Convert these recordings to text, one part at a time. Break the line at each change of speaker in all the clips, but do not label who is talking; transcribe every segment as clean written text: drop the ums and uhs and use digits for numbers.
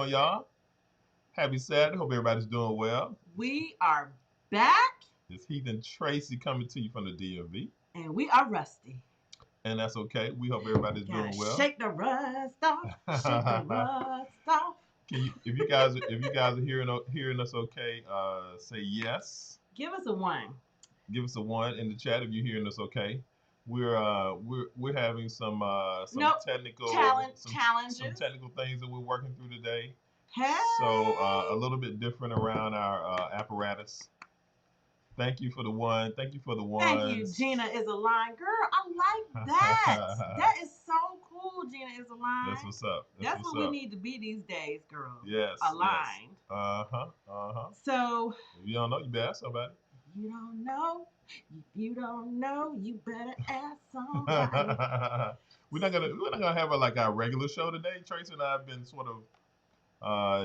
on, y'all? Happy Saturday. Hope everybody's doing well.
We are back
It's Heath and Tracy coming to you from the DMV,
and we are rusty.
and that's okay. We hope everybody's
Gotta
doing well.
shake the rust off, shake the rust off.
If you guys are hearing us okay, say yes.
Give us a one.
Give us a one in the chat if you're hearing us okay. We're having some
Nope.
technical some
Challenges.
technical things that we're working through today.
Hey.
So a little bit different around our apparatus. Thank you for the one. Thank you for the ones.
Thank you, Gina is a line. Girl, I like that. That is so cool, Gina is a line.
That's what's up.
That's
what's
what we
up.
need to be these days, girl.
Yes.
Aligned.
Yes. Uh-huh. Uh-huh.
So
If you don't know, you better ask somebody.
you don't know. If you don't know, you better ask somebody.
we're not gonna have like our regular show today. Tracy and I have been sort of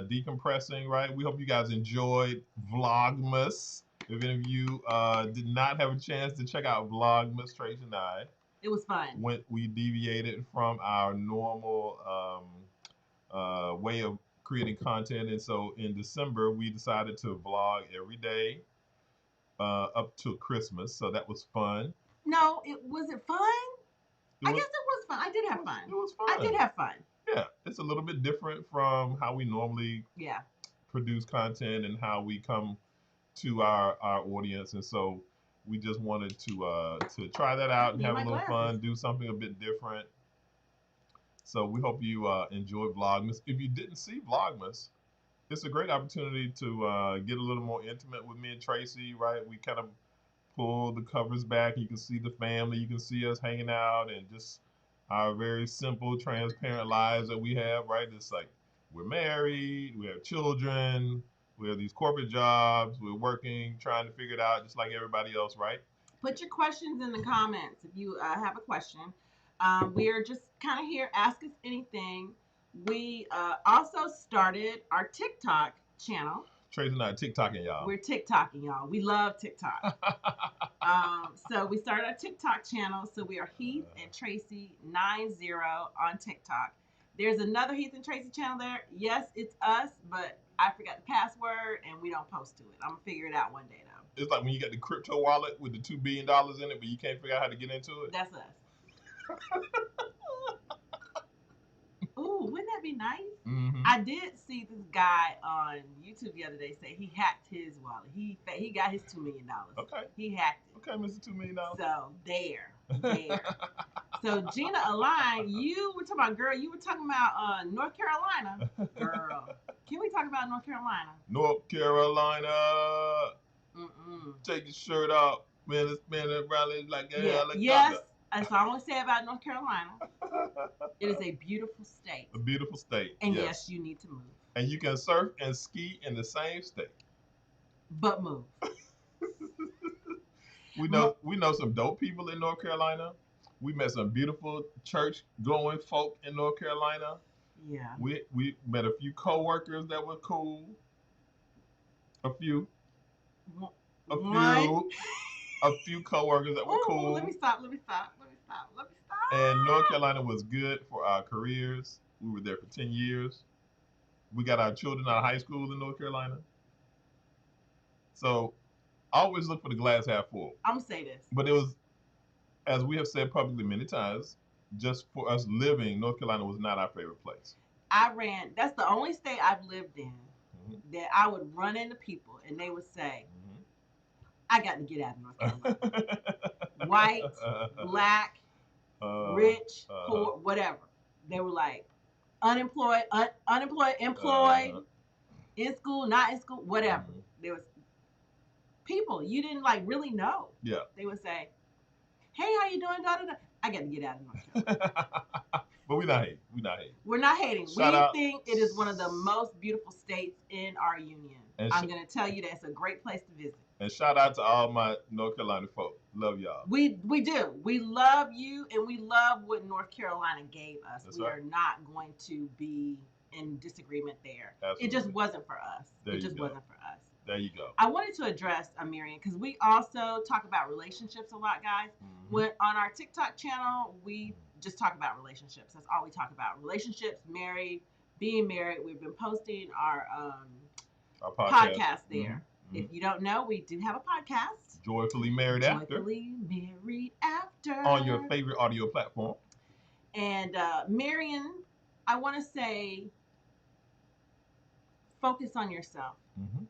decompressing, right? We hope you guys enjoyed Vlogmas. If any of you did not have a chance to check out Vlogmas, Tracy and I,
it was fun.
we deviated from our normal way of creating content, and so in December we decided to vlog every day up to Christmas. So that was fun.
No, it was it fun? I guess it was fun. I did have fun.
It was fun.
I did have fun.
Yeah, it's a little bit different from how we normally produce content and how we come to our audience, and so we just wanted to try that out and have a little fun, do something a bit different. So we hope you enjoy Vlogmas. If you didn't see Vlogmas, it's a great opportunity to get a little more intimate with me and Tracy, right? We kind of pull the covers back. You can see the family. You can see us hanging out and just our very simple, transparent lives that we have, right? It's like we're married, we have children, we have these corporate jobs, we're working, trying to figure it out just like everybody else, right?
Put your questions in the comments if you have a question. We're just kind of here. Ask us anything. We also started our TikTok channel.
Tracy and I are TikToking, y'all.
We're TikToking, y'all. We love TikTok. So we started our TikTok channel. So we are Heath and Tracy 90 on TikTok. There's another Heath and Tracy channel there. Yes, it's us, but I forgot the password and we don't post to it. I'm gonna figure it out one day though.
It's like when you got the crypto wallet with the $2 billion in it, but you can't figure out how to get into it.
That's us. Ooh, wouldn't that be nice?
Mm-hmm.
I did see this guy on YouTube the other day say he hacked his wallet. He got his $2 million.
Okay.
He hacked it.
Okay, Mr. $2 million.
So there. So Gina Align, you were talking about, girl. You were talking about North Carolina, girl. Can we talk about North Carolina?
North Carolina. Take your shirt off, man. It's been around like
yes. That's all I want to say about North Carolina. It is a beautiful state.
A beautiful state.
And yes, you need to move.
And you can surf and ski in the same state.
But move.
We know some dope people in North Carolina. We met some beautiful church-going folk in North Carolina.
Yeah.
We met a few co-workers that were cool. A few co-workers that were cool.
Let me stop.
And North Carolina was good for our careers. We were there for 10 years. We got our children out of high school in North Carolina. So I always look for the glass half full.
I'm going to say this.
But it was, as we have said publicly many times, just for us living, North Carolina was not our favorite place.
That's the only state I've lived in that I would run into people and they would say, I got to get out of North Carolina. White, black, rich, poor, whatever. They were like, unemployed, employed, in school, not in school, whatever. There was people you didn't like really know.
Yeah.
They would say, hey, how you doing? Da, da, da. I got to get out of North Carolina.
But we're not hating.
We're not hating. We think it is one of the most beautiful states in our union. And I'm going to tell you that it's a great place to visit.
And shout out to all my North Carolina folk. Love y'all.
We do. We love you, and we love what North Carolina gave us.
That's
we
right.
are not going to be in disagreement there.
Absolutely.
It just wasn't for us. Wasn't for us.
There you go.
I wanted to address Miriam because we also talk about relationships a lot, guys. When on our TikTok channel, we just talk about relationships. That's all we talk about. Relationships, married, Being Married. We've been posting our
podcast
there. Mm-hmm. If you don't know, we do have a podcast.
Joyfully Married After.
Joyfully Married After.
On your favorite audio platform.
And Marion, I want to say, focus on yourself. Mm-hmm.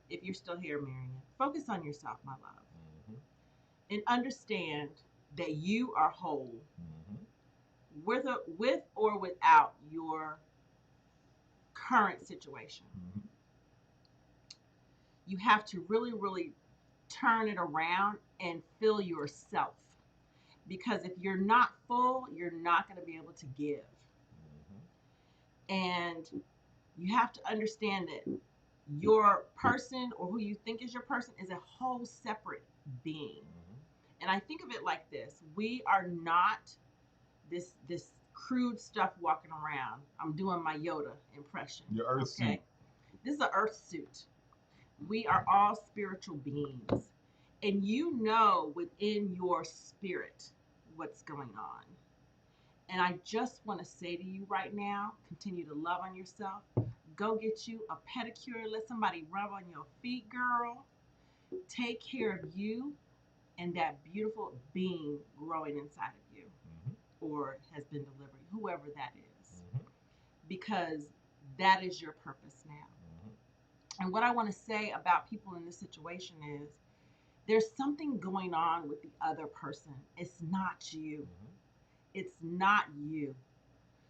If you're still here, Marion, focus on yourself, my love. Mm-hmm. And understand that you are whole. Mm-hmm. With or without your current situation. Mm-hmm. You have to really, really turn it around and fill yourself. Because if you're not full, you're not going to be able to give. Mm-hmm. And you have to understand that your person, or who you think is your person, is a whole separate being. Mm-hmm. And I think of it like this. We are not this crude stuff walking around. I'm doing my Yoda impression.
Your earth suit.
This is an earth suit. We are all spiritual beings. And you know within your spirit what's going on. And I just want to say to you right now, continue to love on yourself. Go get you a pedicure. Let somebody rub on your feet, girl. Take care of you and that beautiful being growing inside of you. Mm-hmm. Or has been delivered, whoever that is. Mm-hmm. Because that is your purpose now. Mm-hmm. And what I want to say about people in this situation is there's something going on with the other person. It's not you. Mm-hmm. It's not you.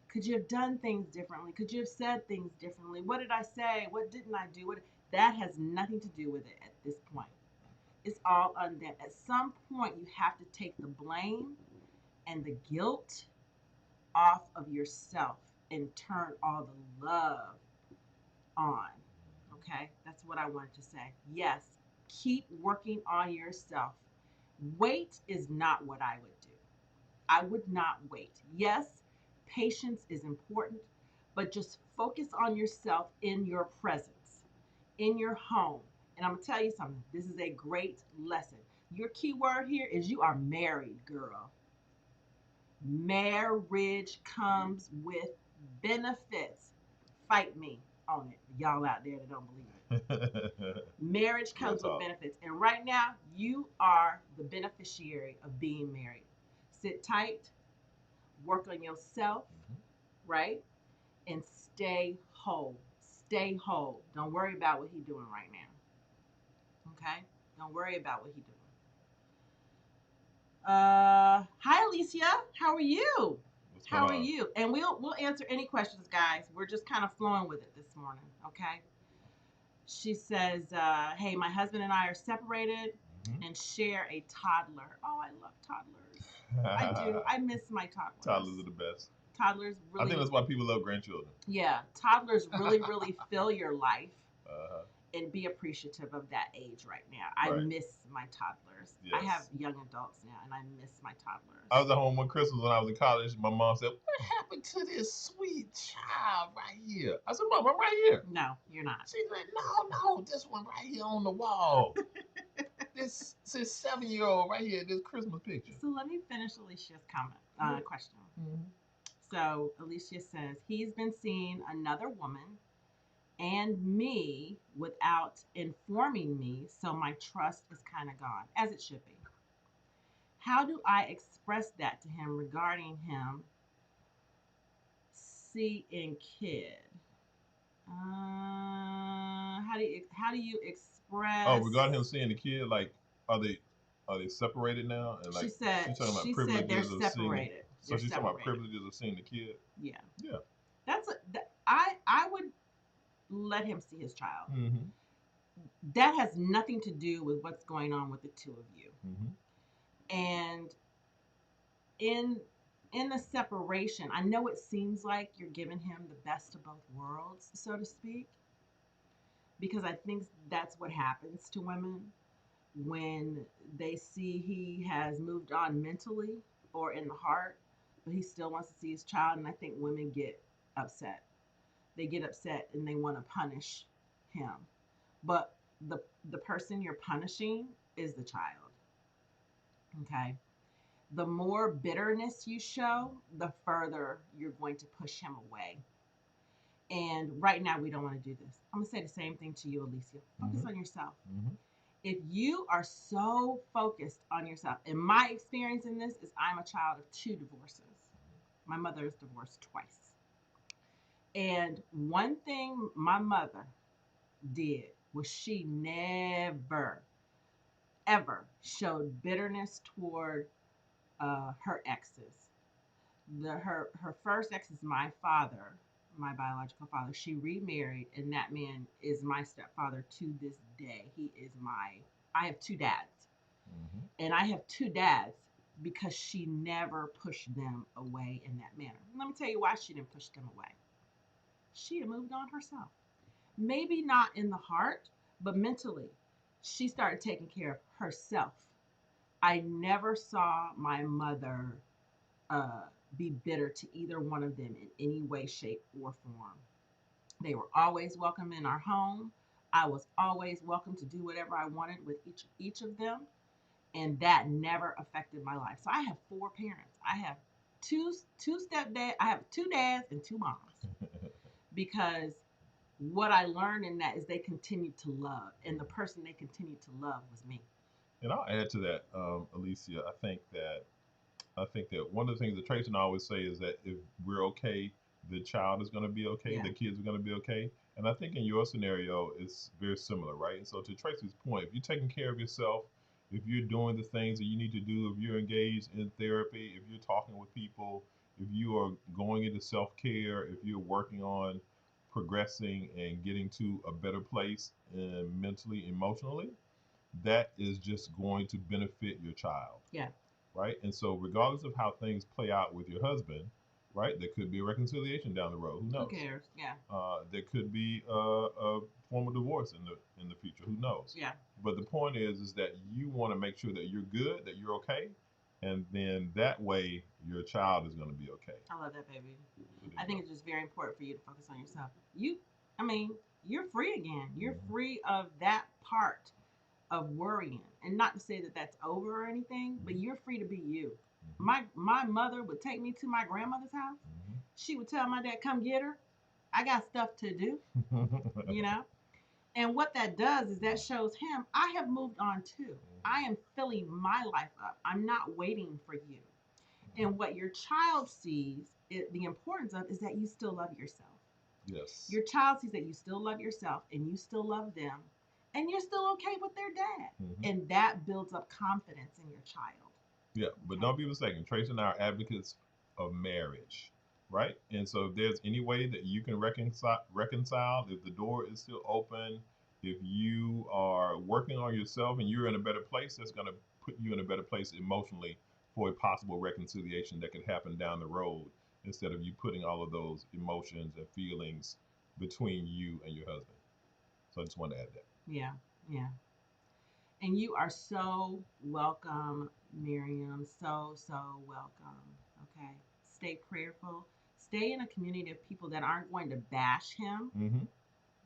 Could you have done things differently? Could you have said things differently? What did I say? What didn't I do? That has nothing to do with it at this point. It's all on them. At some point, you have to take the blame and the guilt off of yourself and turn all the love on. Okay? That's what I wanted to say. Yes, keep working on yourself. Wait is not what I would do. I would not wait. Yes, patience is important, but just focus on yourself in your presence, in your home. And I'm going to tell you something. This is a great lesson. Your key word here is you are married, girl. Marriage comes with benefits. Fight me on it, y'all out there that don't believe it. Marriage comes with benefits. And right now, you are the beneficiary of being married. Sit tight, work on yourself, mm-hmm. right? And stay whole. Stay whole. Don't worry about what he's doing right now. Okay? Don't worry about what he's doing. Hi Alicia, how are you? How are you? And we'll answer any questions, guys. We're just kind of flowing with it this morning, okay? She says, hey, my husband and I are separated, mm-hmm. and share a toddler. Oh, I love toddlers. I do. I miss my toddlers.
Toddlers are the best.
Toddlers really.
I think that's why people love grandchildren.
Yeah, toddlers really, really fill your life. Uh-huh. And be appreciative of that age right now. I miss my toddlers. Yes. I have young adults now, and I miss my toddlers.
I was at home one Christmas when I was in college. My mom said, "What happened to this sweet child right here?" I said, "Mom, I'm right here."
No, you're not.
She's like, "No, this one right here on the wall. this 7-year-old right here, this Christmas picture."
So let me finish Alicia's comment, question. Mm-hmm. So Alicia says, he's been seeing another woman and me without informing me, so my trust is kind of gone, as it should be. How do I express that to him regarding him seeing kid? How do you express?
Oh, regarding him seeing the kid, like are they separated now? And like
she said they're separated.
So she's talking about privileges of seeing the kid.
Yeah.
Yeah.
I would let him see his child. Mm-hmm. That has nothing to do with what's going on with the two of you. Mm-hmm. And in the separation, I know it seems like you're giving him the best of both worlds, so to speak, because I think that's what happens to women when they see he has moved on mentally or in the heart, but he still wants to see his child. And I think women get upset. They get upset and they want to punish him. But the person you're punishing is the child. Okay? The more bitterness you show, the further you're going to push him away. And right now, we don't want to do this. I'm going to say the same thing to you, Alicia. Focus on yourself. If you are so focused on yourself, and my experience in this is I'm a child of 2 divorces. My mother is divorced twice. And one thing my mother did was she never, ever showed bitterness toward her exes. Her first ex is my father, my biological father. She remarried, and that man is my stepfather to this day. I have 2 dads. And I have 2 dads because she never pushed them away in that manner. Let me tell you why she didn't push them away. She had moved on herself. Maybe not in the heart, but mentally. She started taking care of herself. I never saw my mother be bitter to either one of them in any way, shape, or form. They were always welcome in our home. I was always welcome to do whatever I wanted with each of them, and that never affected my life. So I have 4 parents. I have two stepdads. I have 2 dads and 2 moms because what I learned in that is they continued to love, and the person they continued to love was me.
And I'll add to that, Alicia. I think that one of the things that Tracy and I always say is that if we're okay, the child is going to be okay,
Yeah.
the kids are going to be okay. And I think in your scenario, it's very similar, right? And so to Tracy's point, if you're taking care of yourself, if you're doing the things that you need to do, if you're engaged in therapy, if you're talking with people, if you are going into self care, if you're working on progressing and getting to a better place mentally, emotionally, that is just going to benefit your child.
Yeah.
Right? And so, regardless of how things play out with your husband, right, there could be a reconciliation down the road. Who knows?
Who cares? Yeah.
There could be a form of divorce in the future. Who knows?
Yeah.
But the point is that you want to make sure that you're good, that you're okay, and then that way your child is going to be okay.
I love that, baby. I think it's just very important for you to focus on yourself. You're free again. You're free of that part of worrying, and not to say that that's over or anything, but you're free to be you. My mother would take me to my grandmother's house. She would tell my dad, "Come get her. I got stuff to do." you know. And what that does is that shows him I have moved on too. I am filling my life up. I'm not waiting for you. And what your child sees, the importance of, is that you still love yourself.
Yes.
Your child sees that you still love yourself and you still love them and you're still okay with their dad. And that builds up confidence in your child.
Yeah, but don't be mistaken. Tracy and I are advocates of marriage, right? And so if there's any way that you can reconcile, if the door is still open, if you are working on yourself and you're in a better place, that's going to put you in a better place emotionally for a possible reconciliation that could happen down the road instead of you putting all of those emotions and feelings between you and your husband. So I just wanted to add that.
Yeah, yeah. And you are so welcome, Miriam. So, so welcome. Okay. Stay prayerful. Stay in a community of people that aren't going to bash him.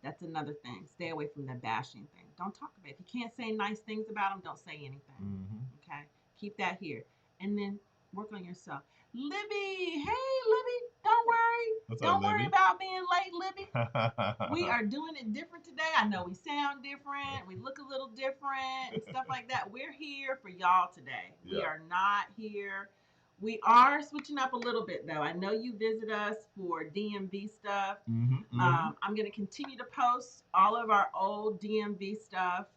That's another thing. Stay away from the bashing thing. Don't talk about it. If you can't say nice things about him, don't say anything. Okay. Keep that here. And then work on yourself. Libby, hey Libby, don't worry.
What's
Don't
up,
worry
Libby?
about being late, Libby. We are doing it different today. I know we sound different, we look a little different, and stuff like that. We're here for y'all today.
Yeah.
We are not here. We are switching up a little bit though. I know you visit us for DMV stuff. I'm going to continue to post all of our old DMV stuff.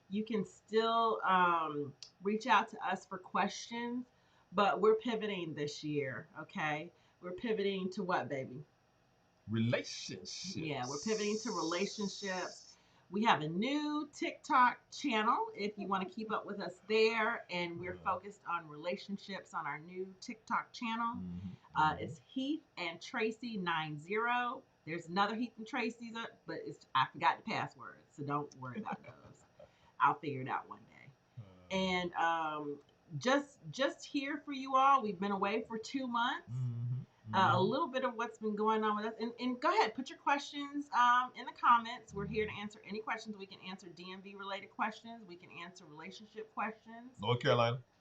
You can still reach out to us for questions, but we're pivoting this year, okay? We're pivoting to what, baby?
Relationships.
Yeah, we're pivoting to relationships. We have a new TikTok channel if you want to keep up with us there, and we're focused on relationships on our new TikTok channel. It's Heath and Tracy 90. There's another Heath and Tracy's, but I forgot the password, so don't worry about those. I'll figure it out one day. And just here for you all. We've been away for 2 months. A little bit of what's been going on with us. And go ahead, put your questions in the comments. We're here to answer any questions. We can answer DMV related questions. We can answer relationship questions.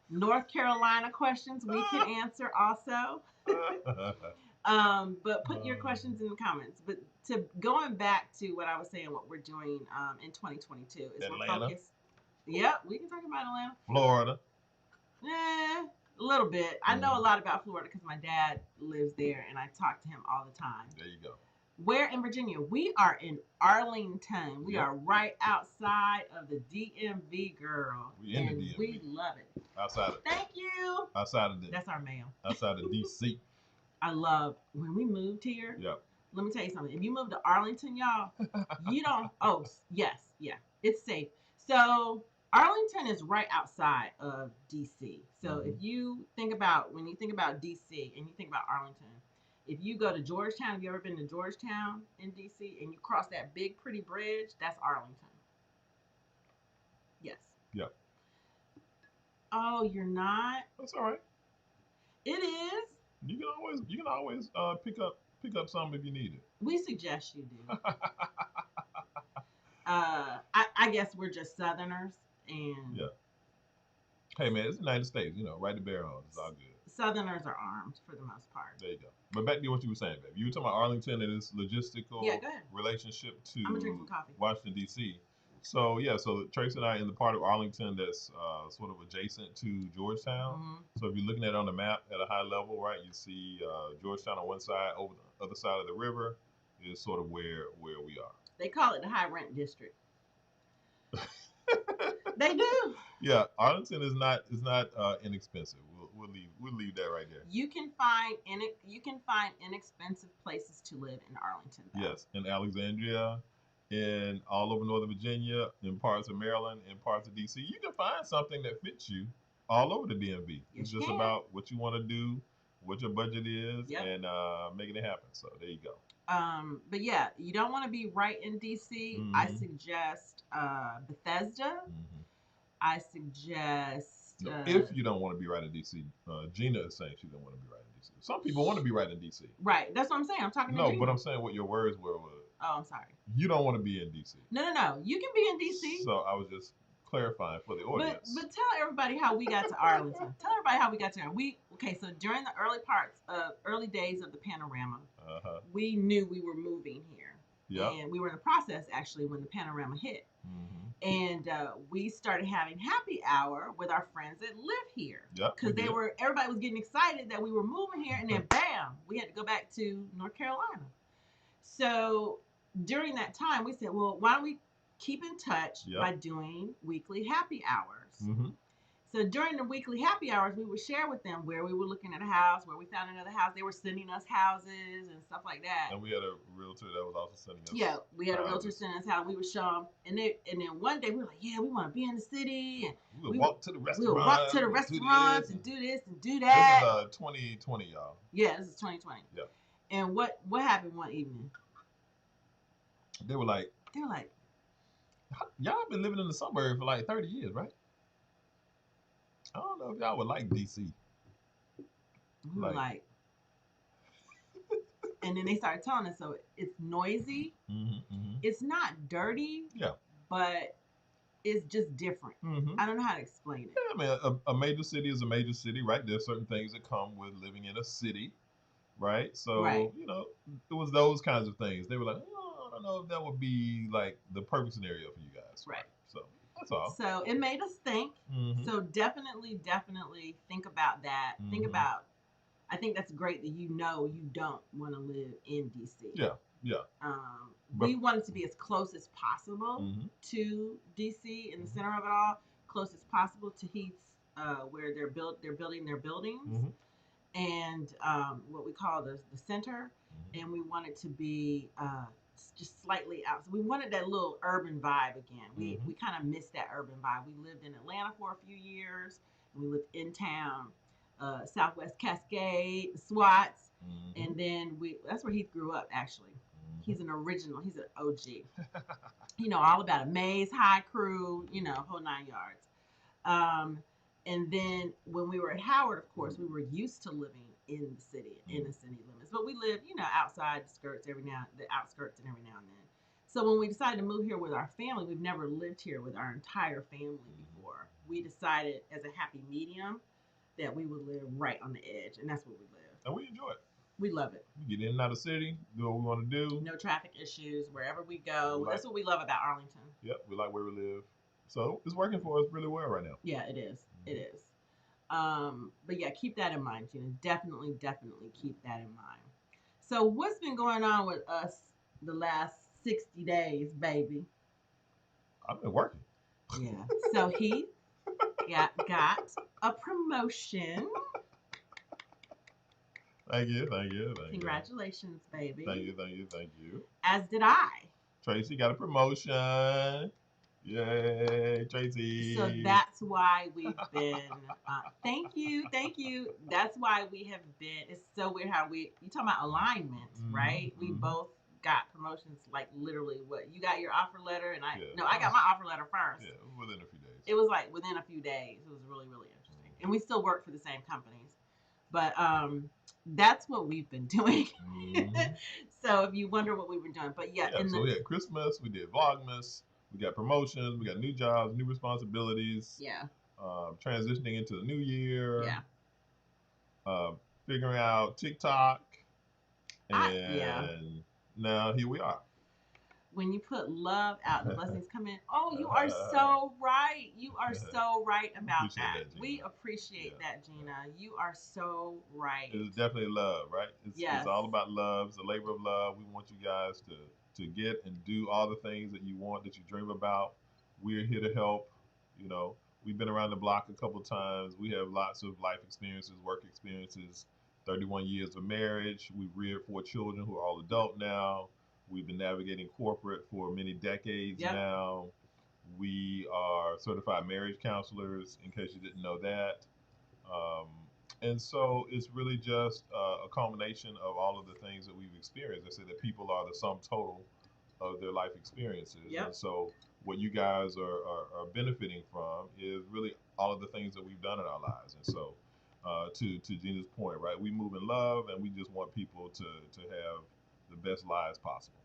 North Carolina
questions we can answer also. But put your questions in the comments. But to going back to what I was saying, what we're doing in 2022 is
Atlanta.
we're focused. Yep, we can talk about Atlanta.
Florida.
A little bit. I know a lot about Florida because my dad lives there and I talk to him all the time.
There you go.
Where in Virginia? We are in Arlington. We are right outside of the DMV, girl.
We in the DMV.
We love it.
Outside of.
Thank you.
Outside of the.
That's our mail.
Outside of DC.
I love when we moved here.
Yep.
Let me tell you something. If you move to Arlington, y'all, you don't. Oh, yes, yeah, it's safe. So Arlington is right outside of DC. So if you think about when you think about DC and you think about Arlington, if you go to Georgetown, have you ever been to Georgetown in DC and you cross that big pretty bridge, that's Arlington. Yes.
Yep.
Oh, you're not?
That's all right.
It is.
You can always pick up some if you need it.
We suggest you do. I guess we're just Southerners and
yeah. Hey man, it's the United States, right to bear on. It's all good.
Southerners are armed for the most part.
There you go. But back to what you were saying, baby. You were talking about Arlington and its logistical relationship to Washington, D.C. So, so Tracy and I are in the part of Arlington that's sort of adjacent to Georgetown. Mm-hmm. So if you're looking at it on the map at a high level, right, you see Georgetown on one side, over the other side of the river is sort of where we are.
They call it the high rent district. They do.
Yeah, Arlington is not inexpensive. We'll leave that right there.
You can find inexpensive places to live in Arlington. Though.
Yes, in Alexandria, in all over Northern Virginia, in parts of Maryland, in parts of DC. You can find something that fits you all over the DMV. It's just about what you want to do, what your budget is, and making it happen. So there you go.
But yeah, you don't want to be right in DC. Mm-hmm. I suggest Bethesda. Mm-hmm. I suggest
if you don't want to be right in DC. Gina is saying she don't want to be right in DC. Some people want to be right in DC.
Right, that's what I'm saying. I'm talking to Gina.
No, but I'm saying what your words were.
Oh, I'm sorry.
You don't want to be in DC.
No. You can be in DC.
So I was just clarifying for the audience.
But tell everybody how we got to Arlington. Tell everybody how we got to Arlington. So during the early days of the Panorama, we knew we were moving here. Yeah. And we were in the process actually when the Panorama hit. Mm-hmm. And we started having happy hour with our friends that live here. Yep. Because everybody was getting excited that we were moving here, and then bam, we had to go back to North Carolina. So during that time, we said, well, why don't we keep in touch by doing weekly happy hours? Mm-hmm. So during the weekly happy hours, we would share with them where we were looking at a house, where we found another house. They were sending us houses and stuff like that.
And we had a realtor that was also sending us.
Yeah, we had a realtor sending us houses. We would show them, and then one day we were like, yeah, we want to be in the city, and
we would walk to the restaurants.
We would walk to the restaurants and do this and do that.
This is 2020, y'all.
Yeah, this is 2020. Yeah. And what happened one evening?
They were like, y'all been living in the suburb for like 30 years, right? I don't know if y'all would like DC.
We were like, and then they started telling us, so it's noisy. Mm-hmm, mm-hmm. It's not dirty. Yeah. But it's just different. Mm-hmm. I don't know how to explain it.
Yeah, I mean, a major city is a major city, right? There's certain things that come with living in a city, right? So, it was those kinds of things. They were like, I don't know if that would be like the perfect scenario for you guys.
Right.
So. That's all.
So it made us think. Mm-hmm. So definitely think about that. Mm-hmm. Think about. I think that's great that you don't want to live in DC.
Yeah.
We wanted to be as close as possible to DC in the center of it all, close as possible to Heath's, where they're building their buildings, and what we call the center, and we wanted to be. Just slightly out. So we wanted that little urban vibe again. We kind of missed that urban vibe. We lived in Atlanta for a few years, and we lived in town, Southwest Cascade, SWATs, and then that's where Heath grew up, actually. He's an original. He's an OG. All about a Maze High crew, whole 9 yards. And then when we were at Howard, of course, we were used to living in the city, in the city limits. But we lived, outside the outskirts and every now and then. So when we decided to move here with our family, we've never lived here with our entire family before. We decided as a happy medium that we would live right on the edge, and that's where we live.
And we enjoy it.
We love it.
We get in and out of the city, do what we want to do.
No traffic issues wherever we go. That's what we love about Arlington.
Yep, we like where we live. So it's working for us really well right now.
Yeah, it is. It is. But yeah, keep that in mind, Gina. Definitely keep that in mind. So what's been going on with us the last 60 days, baby?
I've been working.
Yeah. So he got a promotion.
Thank you.
Congratulations, baby.
Thank you.
As did I.
Tracy got a promotion. Yay, Tracy.
So that's why we've been, thank you. That's why we have been, it's so weird how you talking about alignment, right? We both got promotions, like literally you got your offer letter and I got my offer letter first.
Yeah, within a few days.
It was like within a few days. It was really, really interesting. And we still work for the same companies. But that's what we've been doing. So if you wonder what we've been doing, but yeah.
So we had Christmas, we did Vlogmas, we got promotions, we got new jobs, new responsibilities.
Yeah.
Transitioning into the new year.
Yeah.
Figuring out TikTok, and now here we are.
When you put love out, the blessings come in. Oh, you are so right. You are so right about that. We appreciate that, Gina. You are so right.
It's definitely love, right? It's all about love. It's a labor of love. We want you guys to get and do all the things that you want, that you dream about. We're here to help. You know, we've been around the block a couple times. We have lots of life experiences, work experiences, 31 years of marriage. We've reared 4 children who are all adult now. We've been navigating corporate for many decades now. We are certified marriage counselors, in case you didn't know that. And so it's really just a culmination of all of the things that we've experienced. I say that people are the sum total of their life experiences. And so what you guys are benefiting from is really all of the things that we've done in our lives. And so to Gina's point, right, we move in love, and we just want people to have the best lives possible.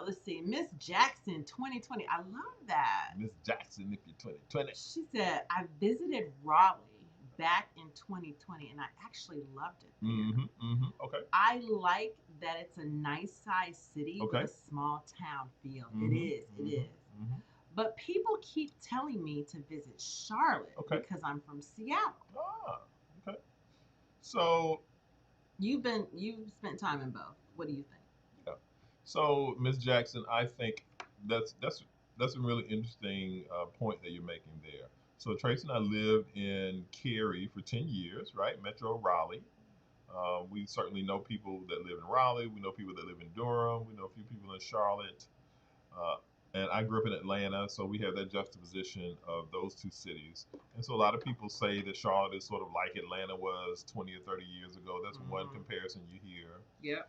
Let's see, Miss Jackson 2020. I love that.
Miss Jackson, if you're 2020.
She said, I visited Raleigh back in 2020 and I actually loved it.
Okay.
I like that it's a nice sized city with a small town feel. It is. But people keep telling me to visit Charlotte because I'm from Seattle.
Okay. So
you've spent time in both. What do you think?
Yeah. So Ms. Jackson, I think that's a really interesting point that you're making there. So Tracy and I lived in Cary for 10 years, right? Metro Raleigh. We certainly know people that live in Raleigh. We know people that live in Durham. We know a few people in Charlotte. And I grew up in Atlanta, so we have that juxtaposition of those two cities. And so a lot of people say that Charlotte is sort of like Atlanta was 20 or 30 years ago. That's one comparison you hear.
Yeah.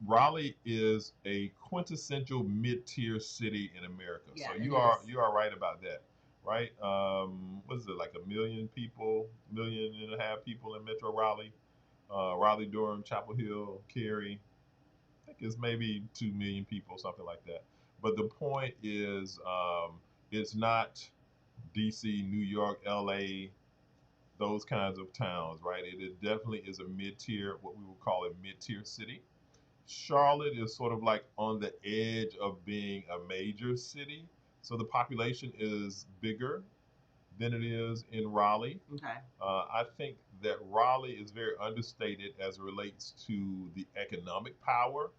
Raleigh is a quintessential mid-tier city in America.
Yeah,
so you are right about that, right? What is it, like 1 million people, 1.5 million people in Metro Raleigh? Raleigh, Durham, Chapel Hill, Cary. I think it's maybe 2 million people, something like that. But the point is, it's not DC, New York, LA, those kinds of towns, right? It definitely is a mid-tier, what we would call a mid-tier city. Charlotte is sort of like on the edge of being a major city. So the population is bigger than it is in Raleigh.
Okay.
I think that Raleigh is very understated as it relates to the economic power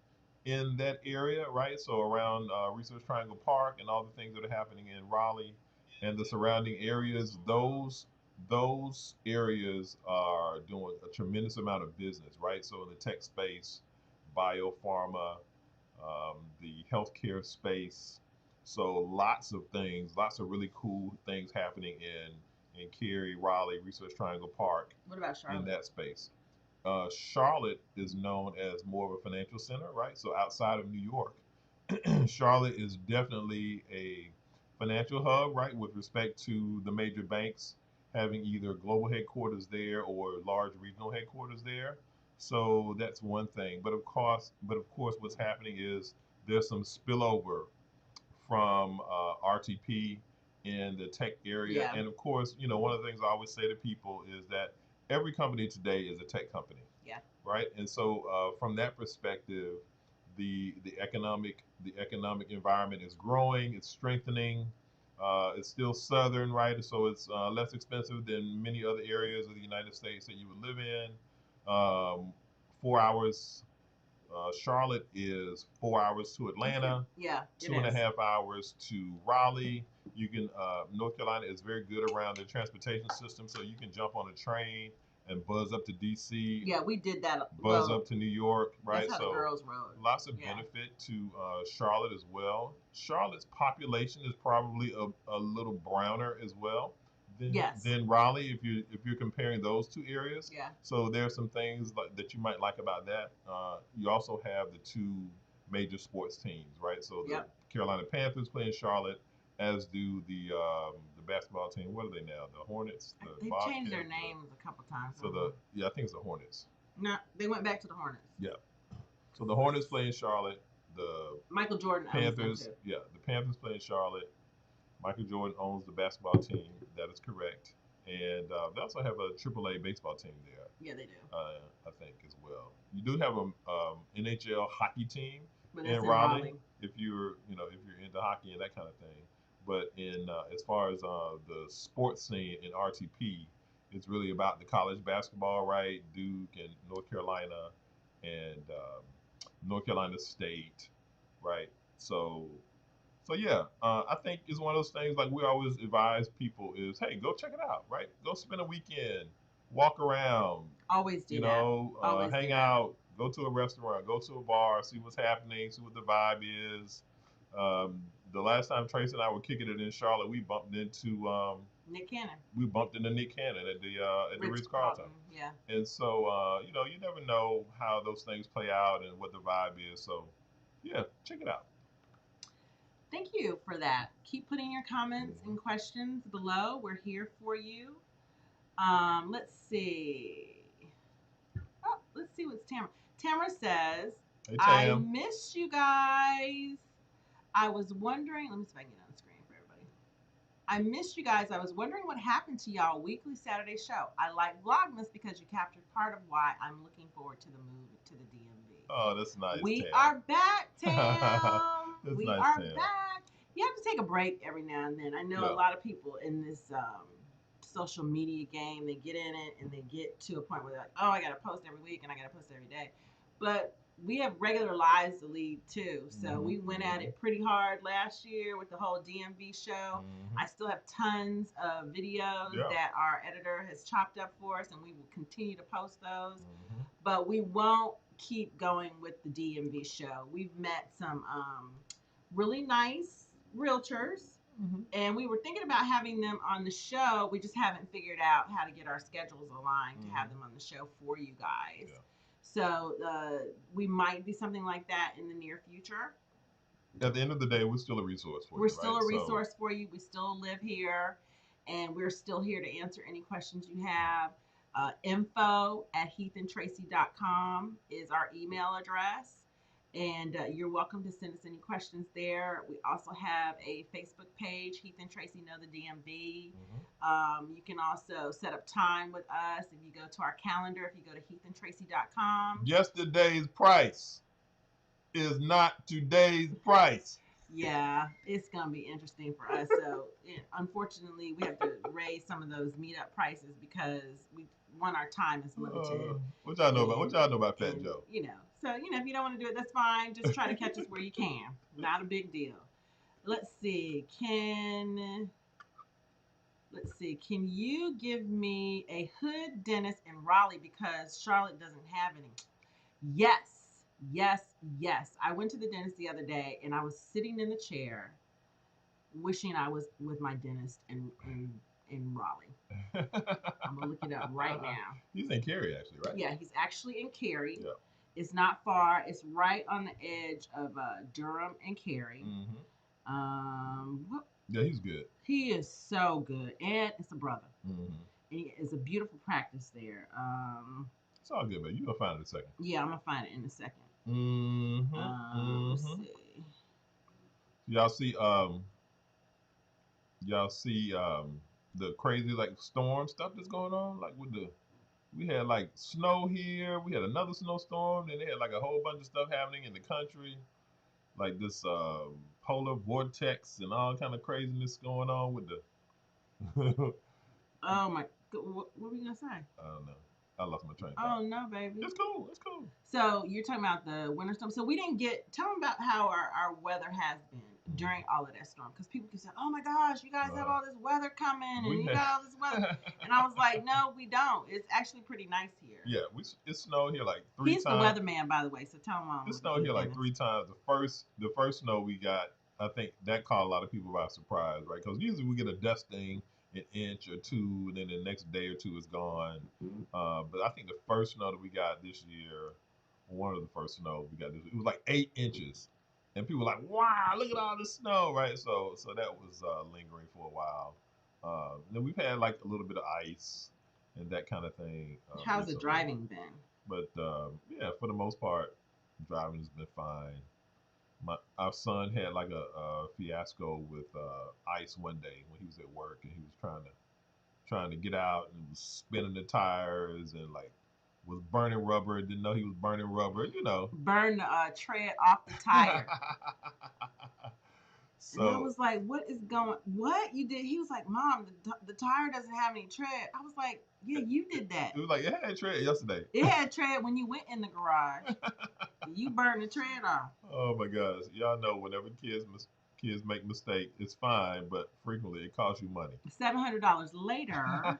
in that area, right? So around Research Triangle Park and all the things that are happening in Raleigh and the surrounding areas, those areas are doing a tremendous amount of business, right? So in the tech space, biopharma, the healthcare space. So lots of things, lots of really cool things happening in Cary, Raleigh, Research Triangle Park.
What about Charlotte?
In that space. Charlotte is known as more of a financial center, right? So outside of New York, Charlotte is definitely a financial hub, right? With respect to the major banks having either global headquarters there or large regional headquarters there. So that's one thing. But of course, what's happening is there's some spillover from RTP in the tech area. And of course, one of the things I always say to people is that every company today is a tech company.
Yeah.
Right. And so from that perspective, the economic environment is growing. It's strengthening. It's still southern, right? So it's less expensive than many other areas of the United States that you would live in. 4 hours. Charlotte is 4 hours to Atlanta.
Yeah,
two and a half hours to Raleigh. You can North Carolina is very good around the transportation system, so you can jump on a train and buzz up to DC.
Yeah, we did that.
Buzz up to New York, right?
That's how the girls rode.
Lots of benefit to Charlotte as well. Charlotte's population is probably a little browner as well than Raleigh if you're comparing those two areas.
Yeah.
So there are some things that you might like about that. You also have the two major sports teams, right? So the Carolina Panthers play in Charlotte, as do the basketball team. What are they now? The Hornets.
They've changed their names a couple times.
So I think it's the Hornets.
No, they went back to the Hornets.
Yeah. So the Hornets play in Charlotte. The
Michael Jordan
Panthers. Yeah, the Panthers play in Charlotte. Michael Jordan owns the basketball team. That is correct. And they also have a AAA baseball team there.
Yeah, they do.
I think as well. You do have a NHL hockey team
in
Raleigh. If you're into hockey and that kind of thing. But in as far as the sports scene in RTP, it's really about the college basketball, right? Duke and North Carolina and North Carolina State, right? So yeah, I think it's one of those things like we always advise people is, hey, go check it out, right? Go spend a weekend, walk around.
Always do that.
Hang out, go to a restaurant, go to a bar, see what's happening, see what the vibe is. The last time Trace and I were kicking it in Charlotte, we bumped into
Nick Cannon.
We bumped into Nick Cannon at the Ritz-Carlton.
Yeah.
And so you never know how those things play out and what the vibe is. So yeah, check it out.
Thank you for that. Keep putting your comments and questions below. We're here for you. Let's see. Oh, let's see what's Tamara. Tamara says,
hey, Tam.
I miss you guys. I was wondering, let me see if I can get on the screen for everybody. I missed you guys. I was wondering what happened to y'all weekly Saturday show. I like Vlogmas because you captured part of why I'm looking forward to the move to the DMV.
Oh, that's nice.
We
Tam.
are back, Tam. We
nice,
are
Tam.
back. You have to take a break every now and then. I know a lot of people in this social media game, they get in it and they get to a point where they're like, oh, I got to post every week and I got to post every day. But we have regular lives to lead too. So we went at it pretty hard last year with the whole DMV show. I still have tons of videos that our editor has chopped up for us, and we will continue to post those. But we won't keep going with the DMV show. We've met some really nice realtors, and we were thinking about having them on the show. We just haven't figured out how to get our schedules aligned to have them on the show for you guys. So we might do something like that in the near future.
At the end of the day, we're still a resource for you.
We're still a resource for you. We still live here, and we're still here to answer any questions you have. info@heathandtracy.com is our email address. And you're welcome to send us any questions there. We also have a Facebook page, Heath and Tracy Know the DMV. You can also set up time with us if you go to our calendar, if you go to heathandtracy.com.
Yesterday's price is not today's price.
Yeah, it's going to be interesting for us. So, unfortunately, we have to raise some of those meetup prices because our time is limited.
What y'all know about Fat Joe?
So, if you don't want to do it, that's fine. Just try to catch us where you can. Not a big deal. Let's see. Can you give me a hood dentist in Raleigh because Charlotte doesn't have any? Yes. I went to the dentist the other day, and I was sitting in the chair wishing I was with my dentist in Raleigh. I'm going to look it up right now.
He's in Cary, actually, right?
Yeah, he's actually in Cary.
Yeah.
It's not far. It's right on the edge of Durham and Cary.
Yeah, he's good.
He is so good, and it's a brother. And it's a beautiful practice there.
It's all good, man. You're gonna find it in a second.
Yeah, I'm gonna find it in a second. Let's see.
Y'all see the crazy storm stuff that's going on, like with the We had like snow here. We had another snowstorm. Then they had like a whole bunch of stuff happening in the country, like this polar vortex and all kind of craziness going on with the.
Oh my! What were we gonna say?
I don't know. I lost my train of
Oh
thought.
no, baby.
It's cool. It's cool.
So you're talking about the winter storm. So we didn't get. Tell them about how our weather has been during all of that storm, because people can say, "Oh my gosh, you guys have all this weather coming, and you got all this weather," and I was like, "No, we don't. It's actually pretty nice here."
Yeah, it snowed here like 3 times.
He's the weatherman, by the way. So tell him all.
It snowed here like 3 times. The first snow we got, I think that caught a lot of people by surprise, right? Because usually we get a dusting an inch or two, and then the next day or two is gone. But I think the first snow that we got this year, one of the first snow we got this year, it was like 8 inches, and people were like, "Wow, look at all this snow!" Right? So that was lingering for a while. Then we've had like a little bit of ice and that kind of thing.
How's the driving been?
But yeah, for the most part, driving has been fine. Our son had like a fiasco with ice one day when he was at work, and he was trying to get out and was spinning the tires and like was burning rubber. Didn't know he was burning rubber.
Burn the tread off the tire. So, and I was like, "What is going? What you did?" He was like, "Mom, the tire doesn't have any tread." I was like, "Yeah, you did that."
It was like, it had tread yesterday.
It had tread when you went in the garage. You burned the tread off.
Oh my gosh! Y'all know whenever kids make mistakes, it's fine, but frequently it costs you money.
$700 later.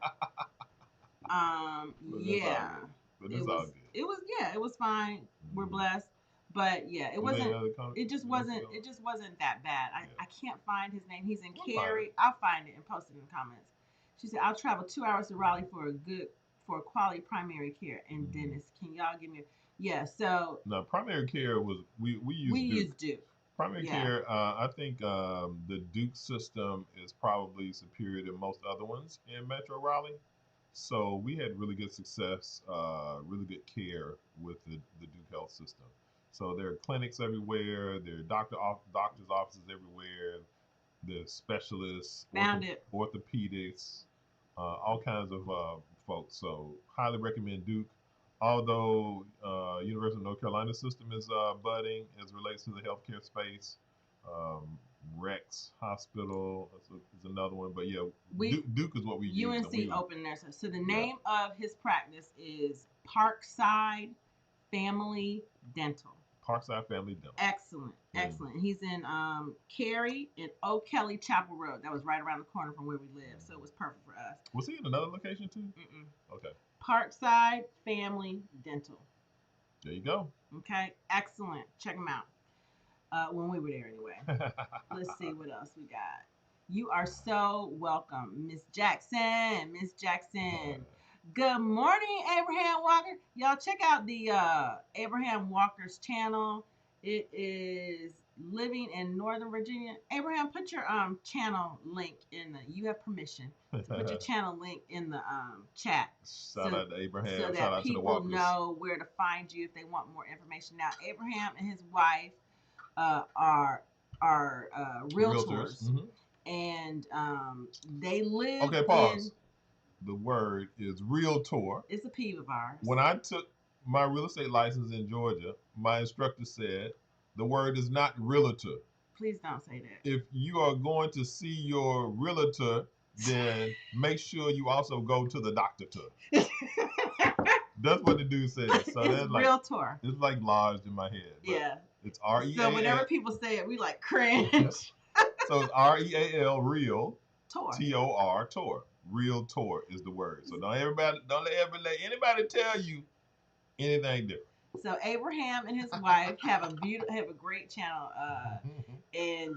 Yeah.
But it's all good.
It was fine. Mm-hmm. We're blessed. But yeah, it wasn't. It just wasn't that bad. I can't find his name. He's in Cary. I'll find it and post it in the comments. She said, "I'll travel 2 hours to Raleigh for quality primary care and dentist. Can y'all give me?" Yeah. So
no, primary care was we used Duke. Primary care. I think the Duke system is probably superior to most other ones in Metro Raleigh. So we had really good success, really good care with the Duke Health system. So there are clinics everywhere. There are doctor's offices everywhere. There's specialists, orthopedics, all kinds of folks. So highly recommend Duke. Although University of North Carolina system is budding as relates to the healthcare space. Rex Hospital is another one, but yeah, Duke is what we use.
UNC opened there. So the name of his practice is Parkside Family Dental.
Parkside Family Dental.
Excellent. He's in Cary and O'Kelly Chapel Road. That was right around the corner from where we live, so it was perfect for us.
Was he in another location too? Okay.
Parkside Family Dental.
There you go.
Okay, excellent. Check them out. When we were there anyway. Let's see what else we got. You are so welcome, Miss Jackson. Miss Jackson. Good morning, Abraham Walker. Y'all check out the Abraham Walker's channel. It is living in Northern Virginia. Abraham, put your channel link in the. You have permission to put your channel link in the chat.
Shout out to Abraham.
So that people know where to find you if they want more information. Now, Abraham and his wife are realtors, and they live.
Okay, pause. The word is realtor.
It's a peeve of ours.
When I took my real estate license in Georgia, my instructor said the word is not realtor.
Please don't say that.
If you are going to see your realtor, then make sure you also go to the doctor. That's what the dude said. So that's like
realtor.
It's like lodged in my head.
Yeah.
It's REAL.
So whenever people say it, we like cringe.
So it's REAL, real. TOR, Tor. Realtor is the word. So don't ever let anybody tell you anything different.
So Abraham and his wife have a great channel, and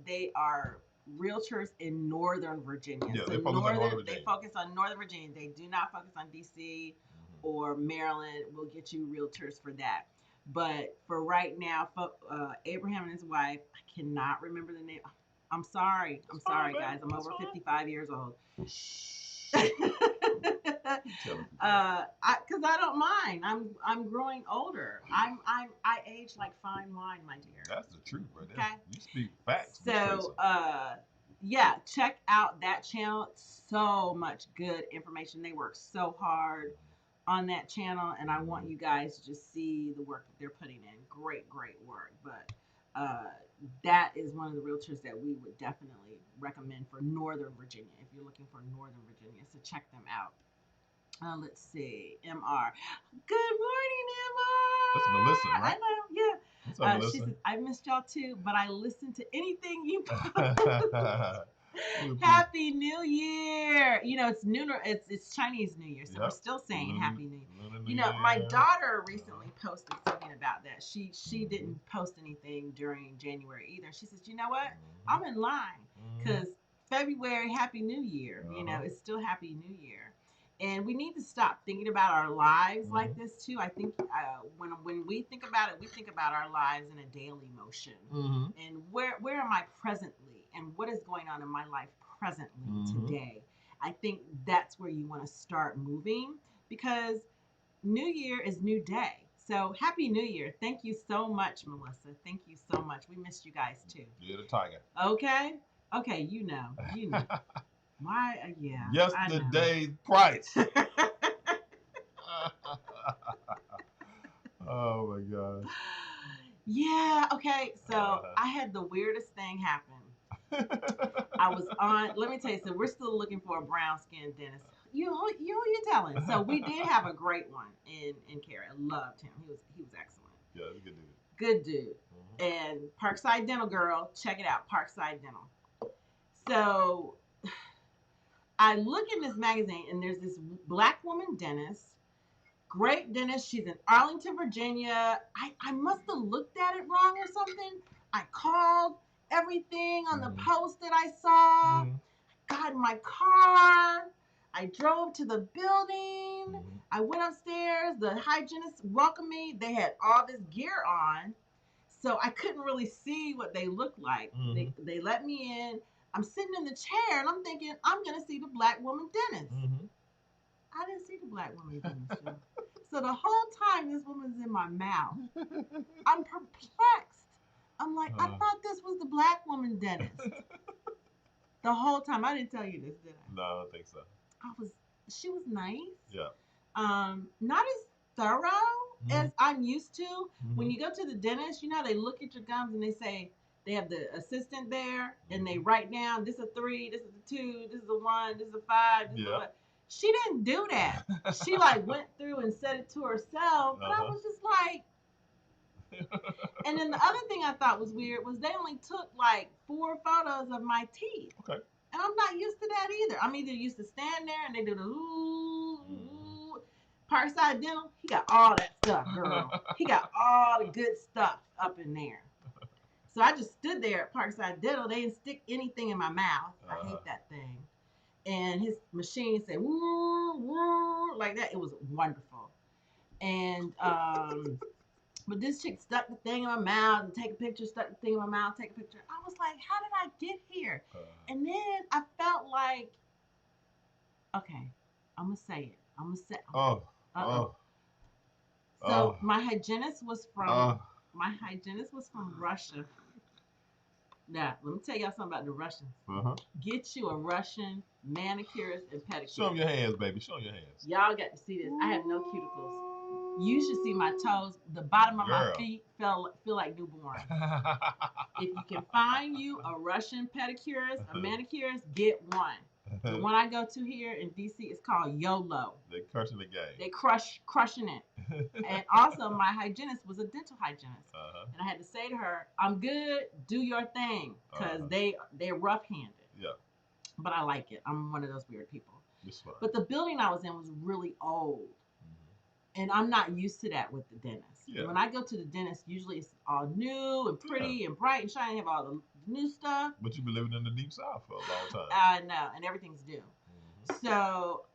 they are realtors in Northern Virginia.
Yeah,
so
they focus on Northern Virginia.
They focus on Northern Virginia. They do not focus on DC or Maryland. We'll get you realtors for that. But for right now, Abraham and his wife, I cannot remember the name. I'm sorry. I'm sorry, guys. I'm over 55 years old. Because I don't mind. I'm growing older. I age like fine wine, my dear.
That's the truth, right there.
Okay.
You speak facts.
So yeah, check out that channel. So much good information. They work so hard. on that channel, and I want you guys to just see the work that they're putting in. Great work. But that is one of the realtors that we would definitely recommend for Northern Virginia if you're looking for Northern Virginia. So check them out. Let's see, MR. Good morning, MR.
That's Melissa, right?
I know, yeah.
What's up, Melissa?
She says, I missed y'all too, but I listen to anything you post. Happy New Year! You know, it's Chinese New Year, so we're still saying Happy New Year. You know, my daughter recently posted something about that. She didn't post anything during January either. She says, you know what? I'm in line because February, Happy New Year. You know, it's still Happy New Year. And we need to stop thinking about our lives like this too. I think when we think about it, we think about our lives in a daily motion. And where am I presently, and what is going on in my life presently today? I think that's where you want to start moving, because New Year is new day. So Happy New Year! Thank you so much, Melissa. Thank you so much. We missed you guys too.
You're the tiger.
Okay. You know. My yeah.
Yesterday's price. Oh my God.
Yeah. Okay. So I had the weirdest thing happen. I was on. Let me tell you. So we're still looking for a brown skin dentist. You telling? So we did have a great one in Cary. I loved him. He was excellent.
Yeah, he's a good dude.
Good dude. And Parkside Dental girl, check it out. Parkside Dental. So I look in this magazine, and there's this black woman dentist, great dentist. She's in Arlington, Virginia. I must have looked at it wrong or something. I called everything on the post that I saw, got in my car. I drove to the building. I went upstairs. The hygienist welcomed me. They had all this gear on, so I couldn't really see what they looked like. They let me in. I'm sitting in the chair, and I'm thinking, I'm going to see the black woman dentist. I didn't see the black woman dentist. So the whole time this woman's in my mouth, I'm perplexed. I'm like, I thought this was the black woman dentist. The whole time. I didn't tell you this, did I?
No, I don't think so.
She was nice.
Yeah.
Not as thorough as I'm used to. When you go to the dentist, you know, they look at your gums and they say, they have the assistant there, and they write down, this is a 3, this is a 2, this is a 1, this is a 5, this is a... She didn't do that. She like went through and said it to herself, but I was just like... And then the other thing I thought was weird was they only took like 4 photos of my teeth.
Okay.
And I'm not used to that either. I'm either used to stand there and they do the ooh. Parkside Dental, he got all that stuff, girl. He got all the good stuff up in there. So I just stood there at Parkside Dental. They didn't stick anything in my mouth. I hate that thing. And his machine said woo, woo, like that. It was wonderful. And but this chick stuck the thing in my mouth and take a picture, stuck the thing in my mouth, take a picture. I was like, how did I get here? And then I felt like, okay, I'm gonna say it. So my hygienist was from Russia. Now, let me tell y'all something about the Russians. Get you a Russian manicurist and pedicurist.
Show them your hands, baby. Show them your hands.
Y'all got to see this. I have no cuticles. You should see my toes. The bottom of my feet feel like newborn. If you can find you a Russian pedicurist, a manicurist, get one. The one I go to here in DC is called YOLO.
They're crushing the game.
They crushing it. And also, my hygienist was a dental hygienist, and I had to say to her, "I'm good. Do your thing," because they're rough-handed. Yeah. But I like it. I'm one of those weird people. But the building I was in was really old, and I'm not used to that with the dentist. Yeah. When I go to the dentist, usually it's all new and pretty and bright and shiny. Have all the new stuff.
But you've been living in the deep south for a long time.
I know, and everything's new. So